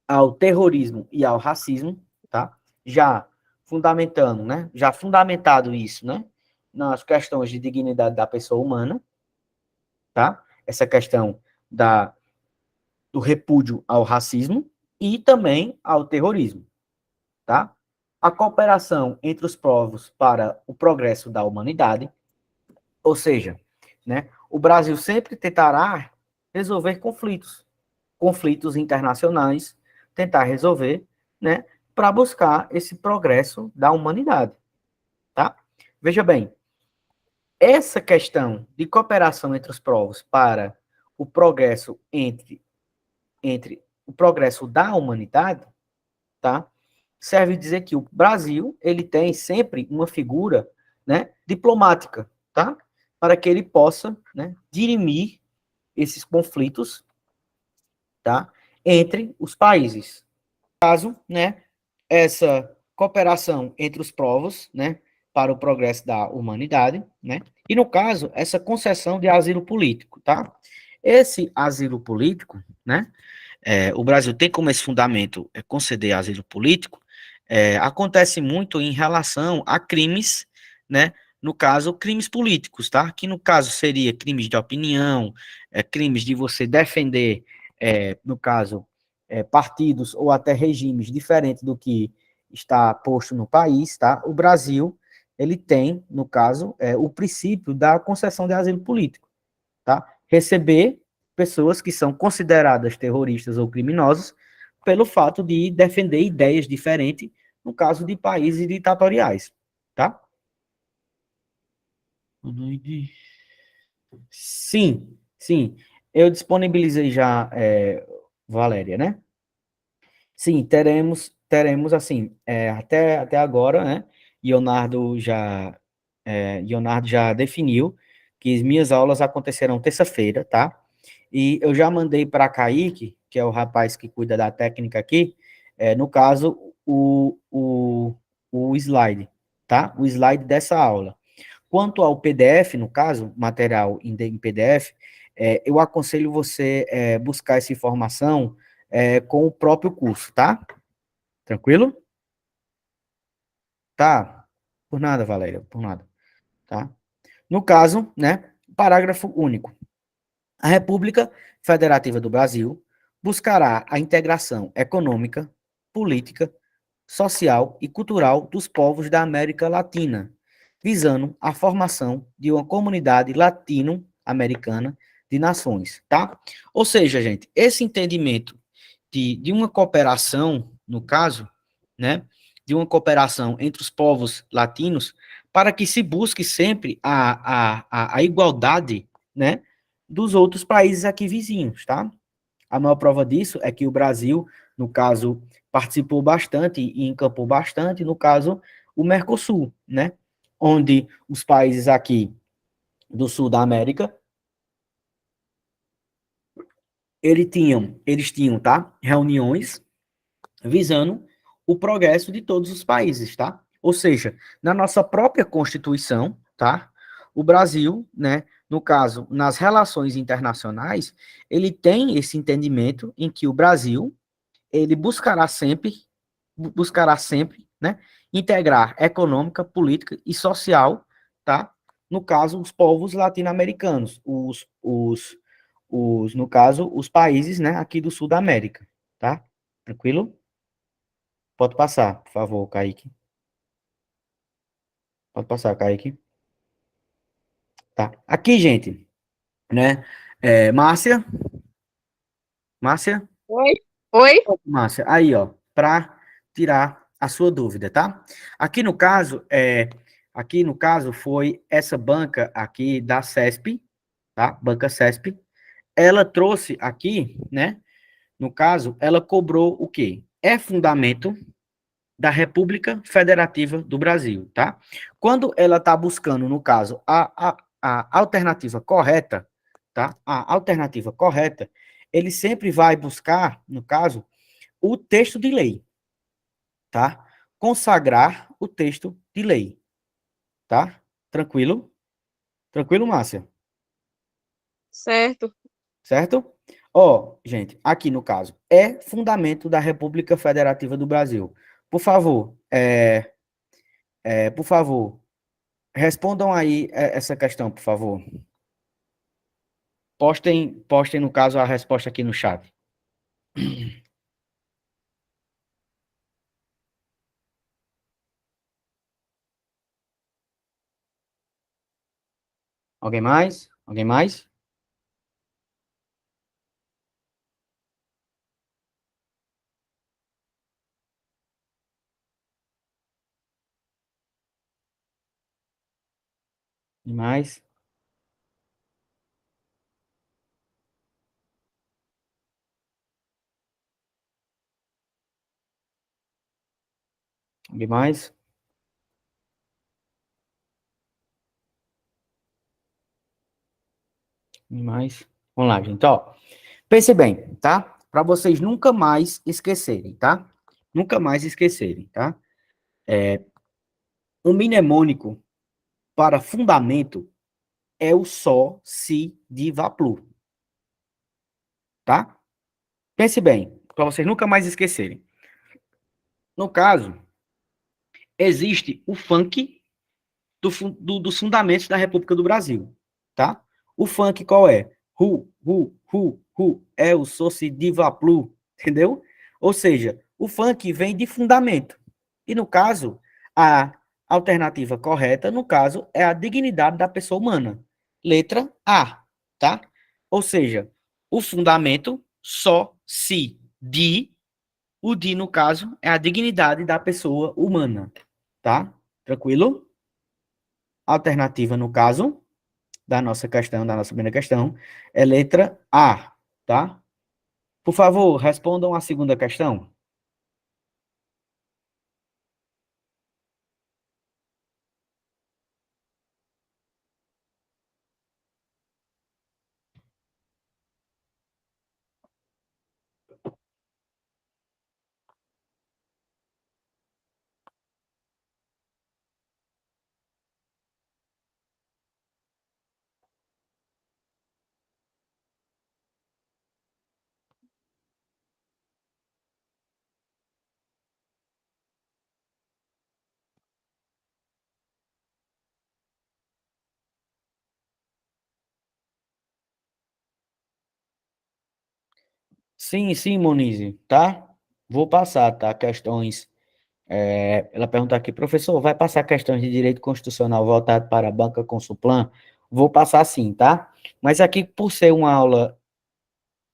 ao terrorismo e ao racismo, tá? Já fundamentando, né? Já fundamentado isso, né? Nas questões de dignidade da pessoa humana, tá? Essa questão do repúdio ao racismo e também ao terrorismo, tá? A cooperação entre os povos para o progresso da humanidade, ou seja, né? O Brasil sempre tentará resolver conflitos internacionais, tentar resolver, né, para buscar esse progresso da humanidade, tá? Veja bem, essa questão de cooperação entre os povos para o progresso entre o progresso da humanidade, tá? Serve dizer que o Brasil, ele tem sempre uma figura, né, diplomática, tá? Para que ele possa, né, dirimir esses conflitos, tá? Entre os países. Caso, né, essa cooperação entre os povos, né, para o progresso da humanidade, né, e no caso, essa concessão de asilo político, tá? Esse asilo político, né, o Brasil tem como esse fundamento conceder asilo político, acontece muito em relação a crimes, né, no caso, crimes políticos, tá? Que no caso seria crimes de opinião, crimes de você defender, no caso, partidos ou até regimes diferentes do que está posto no país, tá? O Brasil, ele tem, no caso, o princípio da concessão de asilo político, tá? Receber pessoas que são consideradas terroristas ou criminosas pelo fato de defender ideias diferentes, no caso de países ditatoriais, tá? Sim, sim. Eu disponibilizei já, Valéria, né? Sim, teremos assim, até agora, né? Leonardo já definiu que as minhas aulas acontecerão terça-feira, tá? E eu já mandei para Kaique, que é o rapaz que cuida da técnica aqui, no caso, o slide, tá? O slide dessa aula. Quanto ao PDF, no caso, material em PDF, eu aconselho você buscar essa informação com o próprio curso, tá? Tranquilo? Tá. Por nada, Valéria, por nada, tá? No caso, né, parágrafo único. A República Federativa do Brasil buscará a integração econômica, política, social e cultural dos povos da América Latina, visando a formação de uma comunidade latino-americana de nações, tá? Ou seja, gente, esse entendimento de uma cooperação, no caso, né, de uma cooperação entre os povos latinos, para que se busque sempre a igualdade, né, dos outros países aqui vizinhos, tá? A maior prova disso é que o Brasil, no caso, participou bastante e encampou bastante, no caso, o Mercosul, né? Onde os países aqui do sul da América, eles tinham, tá? Reuniões visando o progresso de todos os países, tá? Ou seja, na nossa própria Constituição, tá? O Brasil, né, no caso, nas relações internacionais, ele tem esse entendimento em que o Brasil, ele buscará sempre, né, integrar econômica, política e social, tá? No caso, os povos latino-americanos, no caso, os países, né, aqui do sul da América, tá? Tranquilo? Pode passar, por favor, Kaique. Pode passar, Kaique. Tá. Aqui, gente, né? Márcia, Márcia, Oi? Oi? Márcia, aí, ó, para tirar a sua dúvida, tá? Aqui no caso foi essa banca aqui da CESP, tá? Banca CESP. Ela trouxe aqui, né? No caso, ela cobrou o quê? É fundamento da República Federativa do Brasil, tá? Quando ela está buscando, no caso, a alternativa correta, tá? A alternativa correta, ele sempre vai buscar, no caso, o texto de lei, tá? Consagrar o texto de lei, tá? Tranquilo? Tranquilo, Márcia? Certo. Certo? Ó, gente, aqui no caso, é fundamento da República Federativa do Brasil. Por favor, por favor, respondam aí essa questão, por favor. Postem, no caso, a resposta aqui no chat. Alguém mais? Alguém mais? Alguém mais? Alguém mais? Alguém mais? Vamos lá, gente, ó. Pense bem, tá? Para vocês nunca mais esquecerem, tá? Nunca mais esquecerem, tá? O mnemônico para fundamento é o Só, Si, Di, Va, Plu, tá? Pense bem, para vocês nunca mais esquecerem. No caso, existe o funk dos fundamentos da República do Brasil, tá? O funk qual é? É o Soci Diva Plu, entendeu? Ou seja, o funk vem de fundamento. E no caso, a alternativa correta, no caso, é a dignidade da pessoa humana. Letra A, tá? Ou seja, o fundamento só se de, o de, no caso, é a dignidade da pessoa humana, tá? Tranquilo? Alternativa, no caso, da nossa primeira questão, é letra A, tá? Por favor, respondam a segunda questão. Sim, sim, Monize, tá? Vou passar, tá? Questões. Ela pergunta aqui, professor, vai passar questões de direito constitucional voltado para a banca Consulplan? Vou passar sim, tá? Mas aqui, por ser uma aula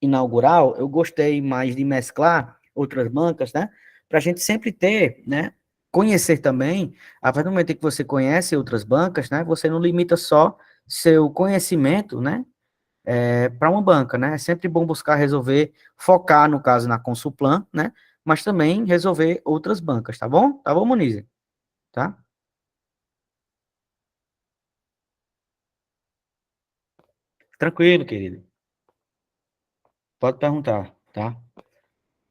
inaugural, eu gostei mais de mesclar outras bancas, né? Para a gente sempre ter, né? Conhecer também, a partir do momento em que você conhece outras bancas, né? Você não limita só seu conhecimento, né? para uma banca, né? É sempre bom buscar resolver, focar, no caso, na Consulplan, né? Mas também resolver outras bancas, tá bom? Tá bom, Monize? Tá? Tranquilo, querido. Pode perguntar, tá?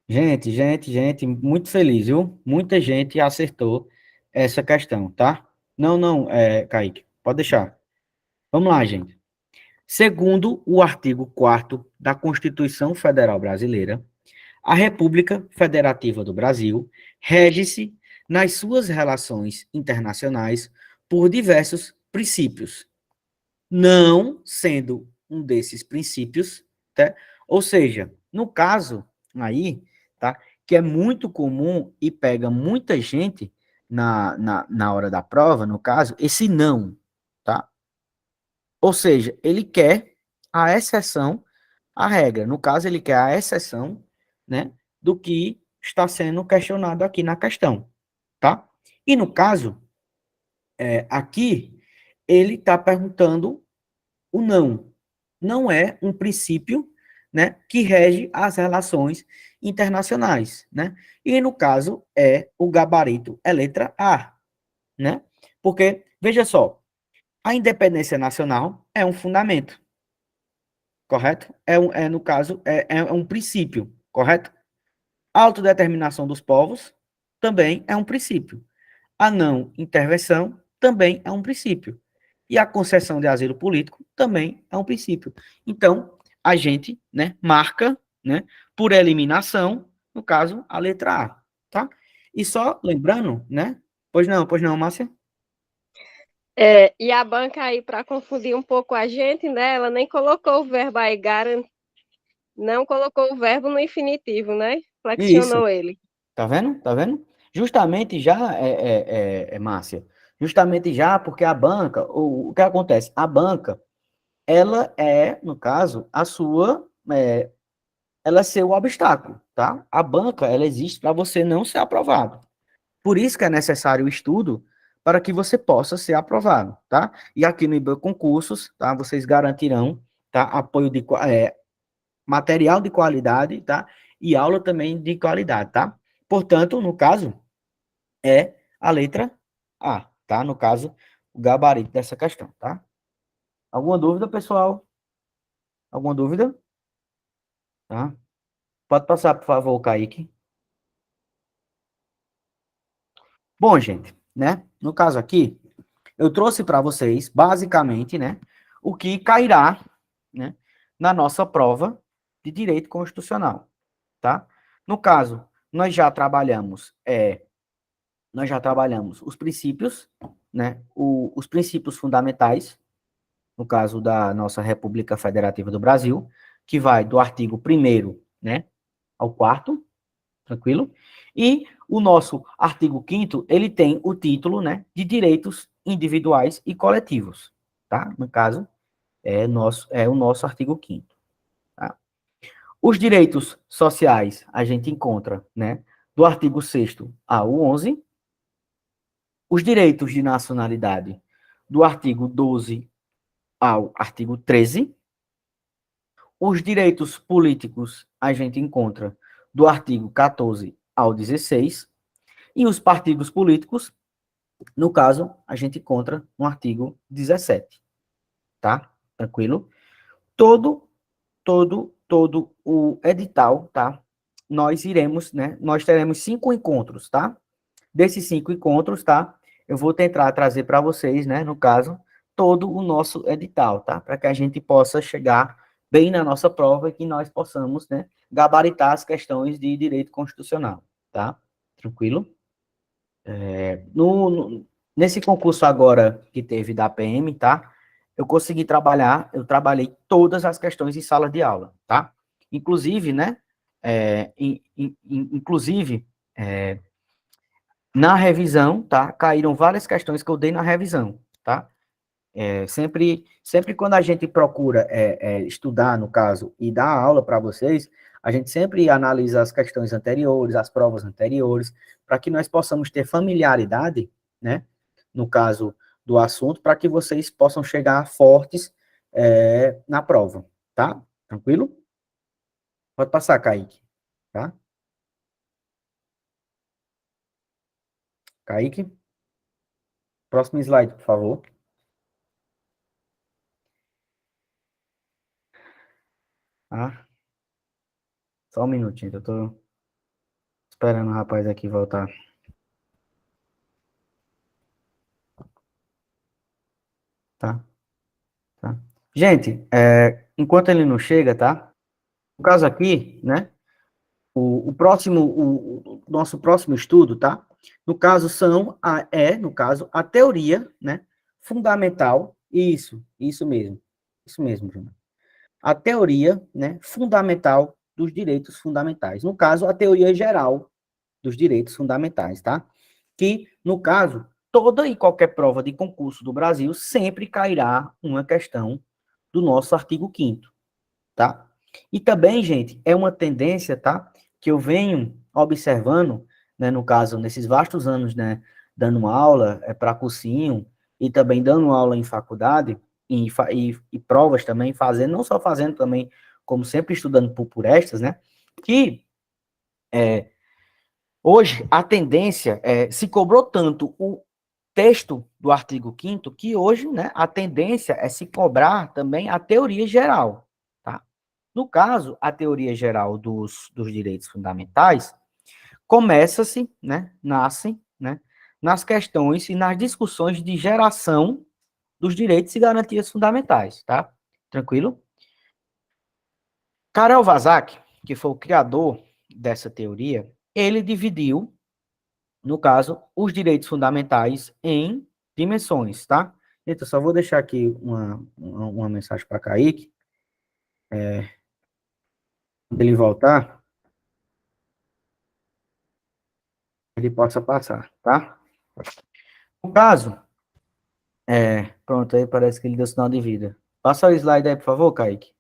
Gente, muito feliz, viu? Muita gente acertou essa questão, tá? Não, não, Kaique, pode deixar. Vamos lá, gente. Segundo o artigo 4º da Constituição Federal Brasileira, a República Federativa do Brasil rege-se nas suas relações internacionais por diversos princípios, não sendo um desses princípios, tá? Ou seja, no caso aí, tá? Que é muito comum e pega muita gente na hora da prova, no caso, esse não, tá? Ou seja, ele quer a exceção à regra. No caso, ele quer a exceção, né, do que está sendo questionado aqui na questão, tá? E no caso, aqui, ele está perguntando o não. Não é um princípio, né, que rege as relações internacionais, né? E no caso é o gabarito, é letra A, né? Porque veja só, a independência nacional é um fundamento, correto? No caso, é um princípio, correto? A autodeterminação dos povos também é um princípio. A não intervenção também é um princípio. E a concessão de asilo político também é um princípio. Então, a gente, né, marca, né, por eliminação, no caso, a letra A, tá? E só lembrando, né? Pois não, Márcia? E a banca aí, para confundir um pouco a gente, né? Ela nem colocou o verbo aí, não colocou o verbo no infinitivo, né? Isso. Flexionou ele. Tá vendo? Tá vendo? Justamente já, Márcia, justamente já porque a banca, o que acontece? A banca, ela é, no caso, ela é seu obstáculo, tá? A banca, ela existe para você não ser aprovado. Por isso que é necessário o estudo para que você possa ser aprovado, tá? E aqui no IBAN Concursos, tá? Vocês garantirão, tá? Apoio material de qualidade, tá? E aula também de qualidade, tá? Portanto, no caso, é a letra A, tá? No caso, o gabarito dessa questão, tá? Alguma dúvida, pessoal? Alguma dúvida? Tá? Pode passar, por favor, Kaique. Bom, gente, né? No caso aqui, eu trouxe para vocês, basicamente, né, o que cairá, né, na nossa prova de direito constitucional, tá? No caso, nós já trabalhamos os princípios, né, os princípios fundamentais, no caso da nossa República Federativa do Brasil, que vai do artigo 1º, né, ao 4º, tranquilo? E o nosso artigo 5º, ele tem o título, né, de direitos individuais e coletivos, tá? No caso, é o nosso artigo 5º, tá? Os direitos sociais a gente encontra, né, do artigo 6º ao 11º, os direitos de nacionalidade do artigo 12 ao artigo 13. Os direitos políticos a gente encontra do artigo 14 ao 16, e os partidos políticos, no caso, a gente encontra no artigo 17, tá? Tranquilo? Todo, todo o edital, tá? Nós iremos, né? Nós teremos 5 encontros, tá? Desses 5 encontros, tá? Eu vou tentar trazer para vocês, né? No caso, todo o nosso edital, tá? Para que a gente possa chegar bem na nossa prova e que nós possamos, né? Gabaritar as questões de direito constitucional, tá? Tranquilo? Nesse concurso agora que teve da PM, tá? Eu trabalhei todas as questões em sala de aula, tá? Inclusive, né? Inclusive, na revisão, tá? Caíram várias questões que eu dei na revisão, tá? Sempre quando a gente procura estudar, no caso, e dar aula para vocês, a gente sempre analisa as questões anteriores, as provas anteriores, para que nós possamos ter familiaridade, né, no caso do assunto, para que vocês possam chegar fortes na prova, tá? Tranquilo? Pode passar, Kaique, tá? Kaique, próximo slide, por favor. Ah, só um minutinho, eu tô esperando o rapaz aqui voltar. Tá? Tá? Gente, enquanto ele não chega, tá? No caso aqui, né? O nosso próximo estudo, tá? No caso, no caso, a teoria, né? Fundamental, isso mesmo, Júnior. A teoria, né? Fundamental dos direitos fundamentais. No caso, a teoria geral dos direitos fundamentais, tá? Que, no caso, toda e qualquer prova de concurso do Brasil sempre cairá uma questão do nosso artigo 5º, tá? E também, gente, é uma tendência, tá? Que eu venho observando, né, no caso, nesses vastos anos, né, dando aula para cursinho e também dando aula em faculdade e provas também, fazendo, não só fazendo também, como sempre estudando por estas, né? Que hoje a tendência se cobrou tanto o texto do artigo 5º que hoje, né, a tendência é se cobrar também a teoria geral, tá? No caso, a teoria geral dos direitos fundamentais começa-se, né, nasce, né, nas questões e nas discussões de geração dos direitos e garantias fundamentais, tá? Tranquilo? Karel Vazak, que foi o criador dessa teoria, ele dividiu, no caso, os direitos fundamentais em dimensões, tá? Então, só vou deixar aqui uma mensagem para Kaique, quando ele voltar, ele possa passar, tá? No caso, pronto, aí parece que ele deu sinal de vida. Passa o slide aí, por favor, Kaique.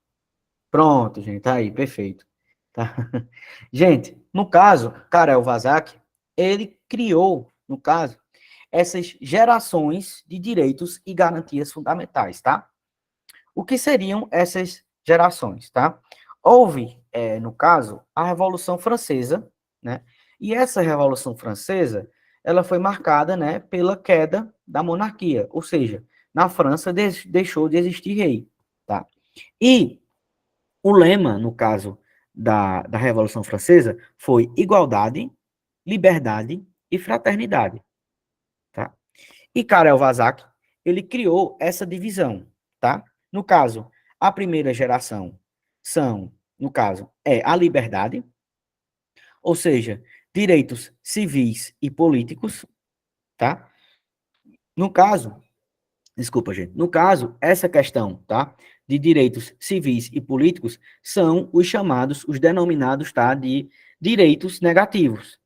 Pronto, gente, tá aí, perfeito. Tá? Gente, no caso, Karel Vazak, ele criou, no caso, essas gerações de direitos e garantias fundamentais, tá? O que seriam essas gerações, tá? Houve, no caso, a Revolução Francesa, né? E essa Revolução Francesa, ela foi marcada, né, pela queda da monarquia, ou seja, na França deixou de existir rei, tá? E o lema, no caso da Revolução Francesa, foi igualdade, liberdade e fraternidade, tá? E Karel Vazak, ele criou essa divisão, tá? No caso, a primeira geração no caso, a liberdade, ou seja, direitos civis e políticos, tá? No caso, desculpa, gente, no caso, essa questão, tá? De direitos civis e políticos são os denominados, tá? De direitos negativos.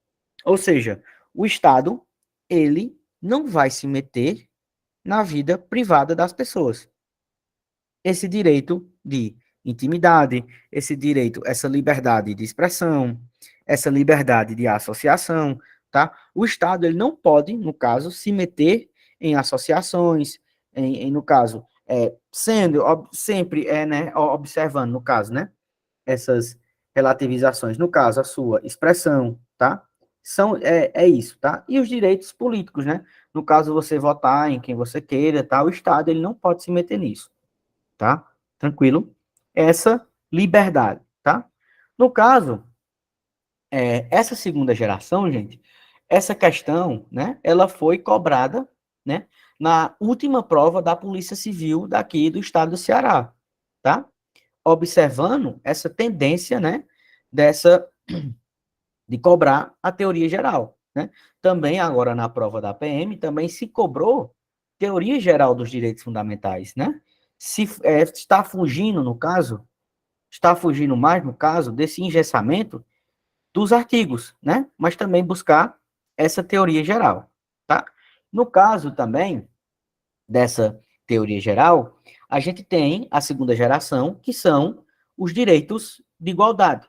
Ou seja, o Estado, ele não vai se meter na vida privada das pessoas. Esse direito de intimidade, esse direito, essa liberdade de expressão, essa liberdade de associação, tá? O Estado, ele não pode, no caso, se meter em associações, no caso, sempre, né, observando, no caso, né, essas relativizações, no caso, a sua expressão, tá? É isso, tá? E os direitos políticos, né? No caso, você votar em quem você queira, tá? O Estado, ele não pode se meter nisso, tá? Tranquilo? Essa liberdade, tá? No caso, essa segunda geração, gente, essa questão, né, ela foi cobrada, né, na última prova da Polícia Civil daqui do estado do Ceará, tá? Observando essa tendência, né, dessa de cobrar a teoria geral, né? Também agora na prova da PM também se cobrou teoria geral dos direitos fundamentais, né? Se está fugindo no caso, está fugindo mais no caso desse engessamento dos artigos, né? Mas também buscar essa teoria geral, tá? No caso também dessa teoria geral, a gente tem a segunda geração, que são os direitos de igualdade,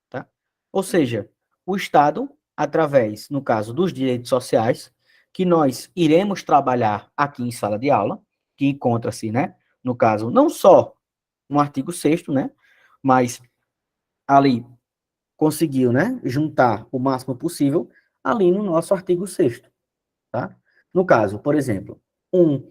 tá? Ou seja, o Estado, através, no caso dos direitos sociais, que nós iremos trabalhar aqui em sala de aula, que encontra-se, né, no caso, não só no artigo 6º, né? Mas ali conseguiu, né, juntar o máximo possível ali no nosso artigo 6º, tá? No caso, por exemplo, um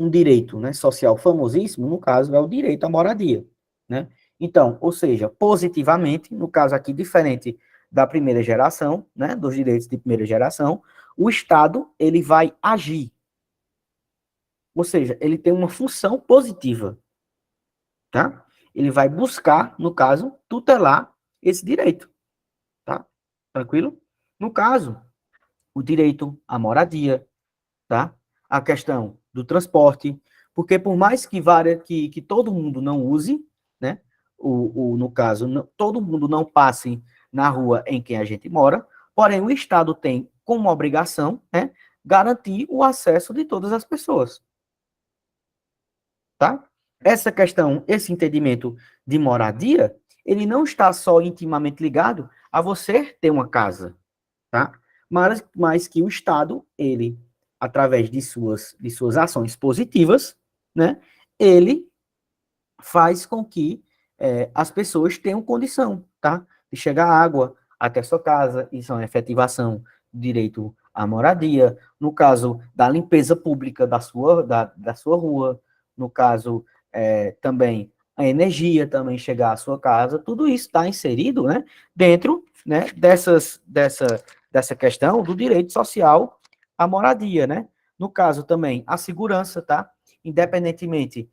direito, né, social famosíssimo, no caso, é o direito à moradia, né? Então, ou seja, positivamente, no caso aqui, diferente da primeira geração, né, dos direitos de primeira geração, o Estado, ele vai agir, ou seja, ele tem uma função positiva, tá? Ele vai buscar, no caso, tutelar esse direito, tá? Tranquilo? No caso, o direito à moradia, tá? A questão do transporte, porque por mais que todo mundo não use, né? No caso, todo mundo não passe na rua em que a gente mora, porém o Estado tem como obrigação, né, garantir o acesso de todas as pessoas, tá? Essa questão, esse entendimento de moradia, ele não está só intimamente ligado a você ter uma casa, tá? Mas que o Estado, ele, através de suas ações positivas, né, ele faz com que as pessoas tenham condição, tá? De chegar água até sua casa, isso é uma efetivação do direito à moradia, no caso da limpeza pública da sua rua, no caso também a energia também chegar à sua casa, tudo isso está inserido, né, dentro, né, dessa questão do direito social à moradia, né? No caso também a segurança, tá? Independentemente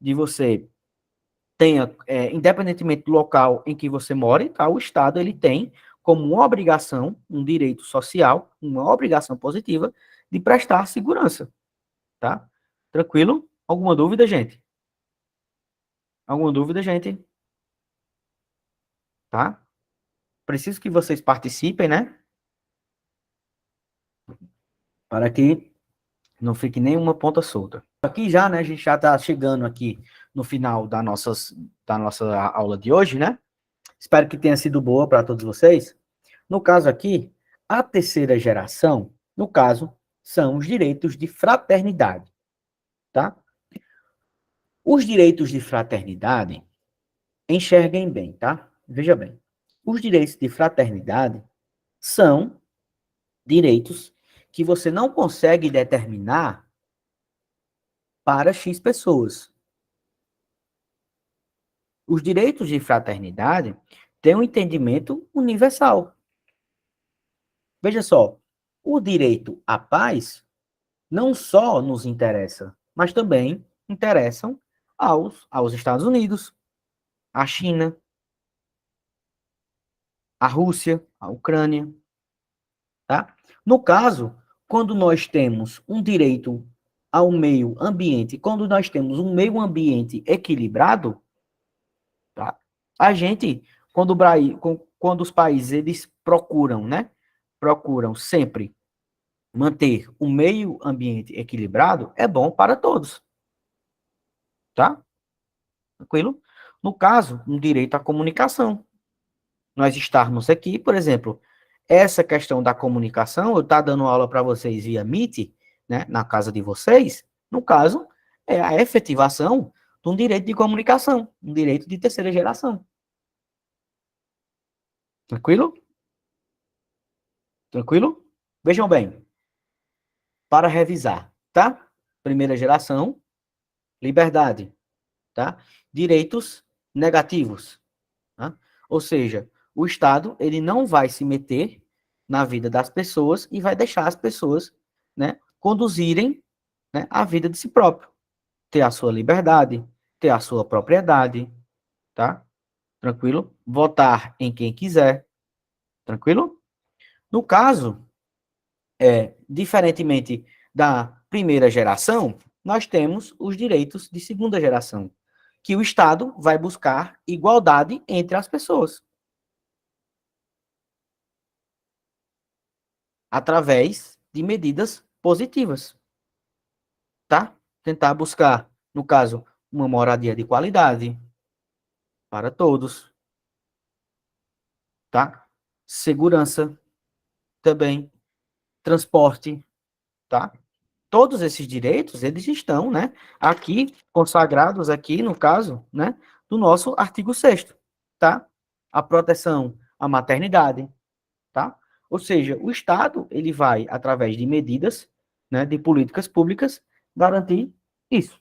de você tenha, independentemente do local em que você mora, tá? O Estado ele tem como uma obrigação, um direito social, uma obrigação positiva de prestar segurança, tá? Tranquilo? Alguma dúvida, gente? Alguma dúvida, gente? Tá? Preciso que vocês participem, né? Para que não fique nenhuma ponta solta. Aqui já, né? A gente já está chegando aqui no final da nossa aula de hoje, né? Espero que tenha sido boa para todos vocês. No caso aqui, a terceira geração, no caso, são os direitos de fraternidade, tá? Os direitos de fraternidade, enxerguem bem, tá? Veja bem. Os direitos de fraternidade são direitos que você não consegue determinar para X pessoas. Os direitos de fraternidade têm um entendimento universal. Veja só, o direito à paz não só nos interessa, mas também interessam aos Estados Unidos, à China, à Rússia, à Ucrânia, tá? No caso, quando nós temos um direito ao meio ambiente, quando nós temos um meio ambiente equilibrado, tá? A gente, quando os países eles procuram, né? Procuram sempre manter o meio ambiente equilibrado, é bom para todos, tá? Tranquilo? No caso, um direito à comunicação. Nós estarmos aqui, por exemplo, essa questão da comunicação, eu estar dando aula para vocês via Meet, né, na casa de vocês, no caso, é a efetivação de um direito de comunicação, um direito de terceira geração. Tranquilo? Tranquilo? Vejam bem, para revisar, tá? Primeira geração, liberdade, tá? Direitos negativos, tá? Ou seja, o Estado ele não vai se meter na vida das pessoas e vai deixar as pessoas, né, conduzirem, né, a vida de si próprio, ter a sua liberdade, ter a sua propriedade, tá? Tranquilo? Votar em quem quiser, tranquilo? No caso, diferentemente da primeira geração, nós temos os direitos de segunda geração, que o Estado vai buscar igualdade entre as pessoas, através de medidas positivas, tá? Tentar buscar, no caso, uma moradia de qualidade para todos, tá? Segurança também, transporte, tá? todos esses direitos, eles estão, né, aqui, consagrados aqui, no caso, né, do nosso artigo 6º, tá? A proteção à maternidade, tá? Ou seja, o Estado, ele vai, através de medidas, né, de políticas públicas, garantir isso.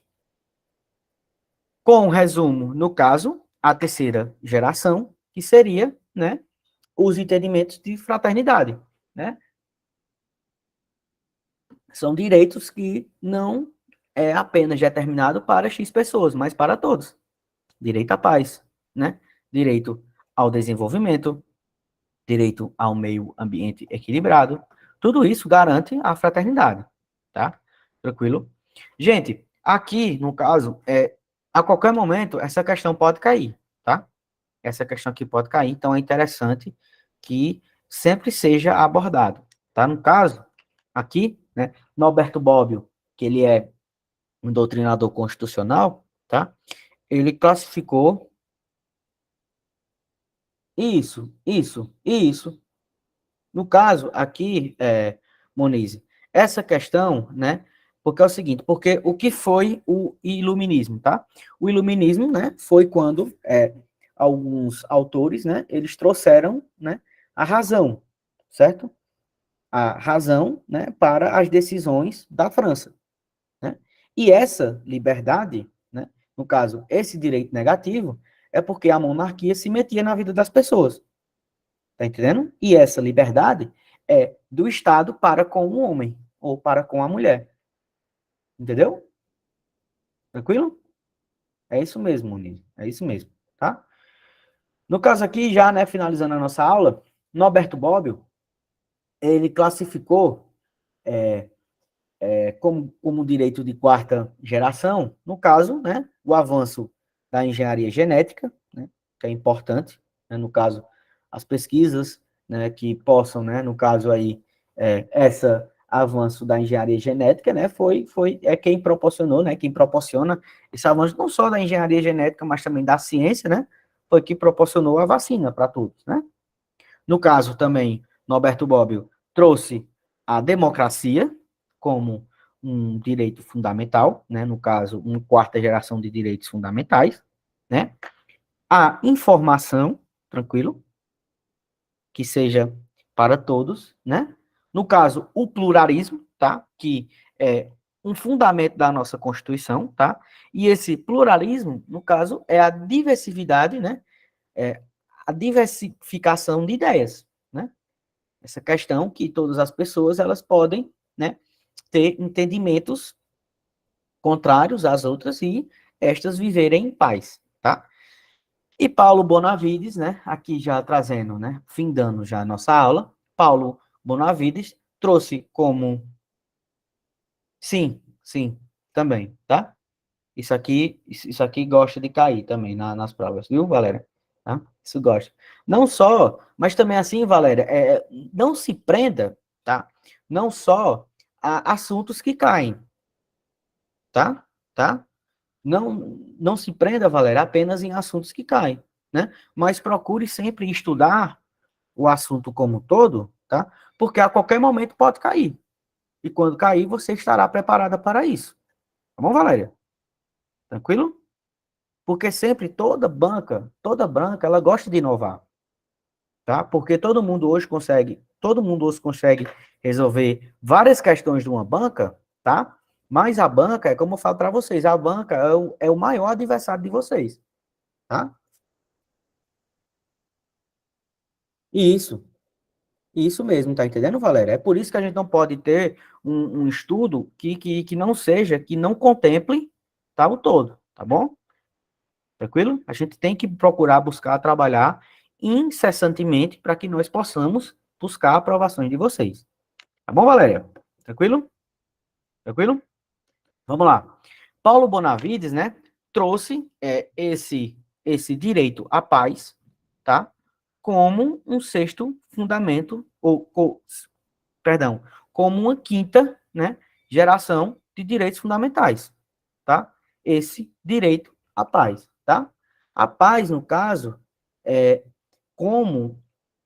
Com resumo, no caso, a terceira geração, que seria, né, os entendimentos de fraternidade, né? São direitos que não é apenas determinado para X pessoas, mas para todos. Direito à paz, né? Direito ao desenvolvimento, direito ao meio ambiente equilibrado. Tudo isso garante a fraternidade, tá? Tranquilo? Gente, aqui, no caso, a qualquer momento, essa questão pode cair, tá? Essa questão aqui pode cair, então é interessante que sempre seja abordado, tá? No caso, aqui, né, Norberto Bobbio, que ele é um doutrinador constitucional, tá? Ele classificou isso. No caso, aqui, Monize, essa questão, né, porque é o seguinte, porque o que foi o iluminismo, tá? O iluminismo, né, foi quando alguns autores, né, eles trouxeram, né, a razão, certo? A razão, né, para as decisões da França, né? E essa liberdade, né, no caso, esse direito negativo, é porque a monarquia se metia na vida das pessoas. Tá entendendo? E essa liberdade é do Estado para com o homem ou para com a mulher. Entendeu? Tranquilo? É isso mesmo, Muniz. É isso mesmo, tá? No caso aqui, já, né, finalizando a nossa aula, Norberto Bobbio, ele classificou como direito de quarta geração, no caso, né, o avanço da engenharia genética, né, que é importante, né, no caso, as pesquisas, né, que possam, né, no caso aí, essa avanço da engenharia genética, né, quem proporcionou, né, quem proporciona esse avanço não só da engenharia genética, mas também da ciência, né, foi que proporcionou a vacina para todos, né. No caso também, Norberto Bobbio trouxe a democracia como um direito fundamental, né, no caso, uma quarta geração de direitos fundamentais, né, a informação, tranquilo, que seja para todos, né, no caso, o pluralismo, tá, que é um fundamento da nossa Constituição, tá, e esse pluralismo, no caso, é a diversidade, né, é a diversificação de ideias, né, essa questão que todas as pessoas, elas podem, né, ter entendimentos contrários às outras e estas viverem em paz, tá? E Paulo Bonavides, né, aqui já trazendo, né, findando já a nossa aula, Paulo Bonavides trouxe como, sim, também, tá? Isso aqui gosta de cair também nas provas, viu, Valéria? Tá? Isso gosta. Não só, mas também assim, Valéria, não se prenda, tá? Não só a assuntos que caem, tá? Tá? Não se prenda, Valéria, apenas em assuntos que caem, né? Mas procure sempre estudar o assunto como um todo, tá? Porque a qualquer momento pode cair. E quando cair, você estará preparada para isso. Tá bom, Valéria? Tranquilo? Porque sempre toda banca, ela gosta de inovar, tá? Porque todo mundo hoje consegue resolver várias questões de uma banca, tá? Mas a banca, é como eu falo para vocês, a banca é o maior adversário de vocês, tá? E isso mesmo, tá entendendo, Valéria? É por isso que a gente não pode ter um estudo que não seja, que não contemple, tá, o todo, tá bom? Tranquilo? A gente tem que procurar buscar trabalhar incessantemente para que nós possamos buscar aprovações de vocês. Tá bom, Valéria? Tranquilo? Tranquilo? Vamos lá. Paulo Bonavides, né, trouxe esse direito à paz, tá? Como um sexto fundamento, perdão, como uma quinta, né, geração de direitos fundamentais, tá? Esse direito à paz, tá? A paz, no caso, é como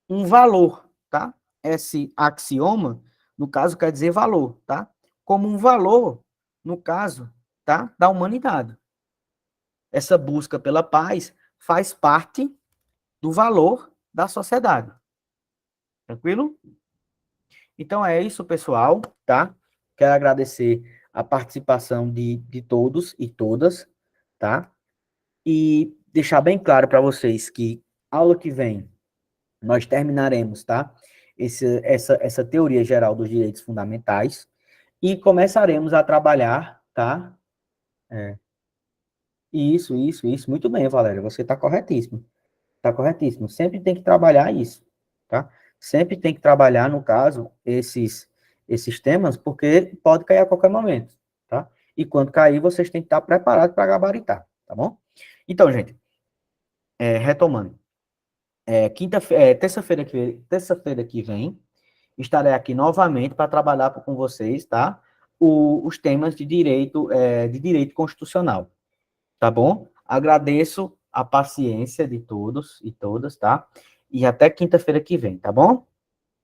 um valor, tá? Esse axioma, no caso, quer dizer valor, tá? como um valor, no caso, tá, da humanidade. Essa busca pela paz faz parte do valor da sociedade. Tranquilo? Então é isso, pessoal, tá? Quero agradecer a participação de todos e todas, tá? E deixar bem claro para vocês que aula que vem nós terminaremos, tá? Essa teoria geral dos direitos fundamentais e começaremos a trabalhar, tá? Isso. Muito bem, Valéria. Você está corretíssimo. Está corretíssimo. Sempre tem que trabalhar isso, tá? Sempre tem que trabalhar, no caso, esses temas, porque pode cair a qualquer momento, tá? E quando cair, vocês têm que estar preparados para gabaritar, tá bom? Então, gente, retomando. Terça-feira que vem, estarei aqui novamente para trabalhar com vocês, tá? Os temas de direito constitucional, tá bom? Agradeço a paciência de todos e todas, tá? E até quinta-feira que vem, tá bom?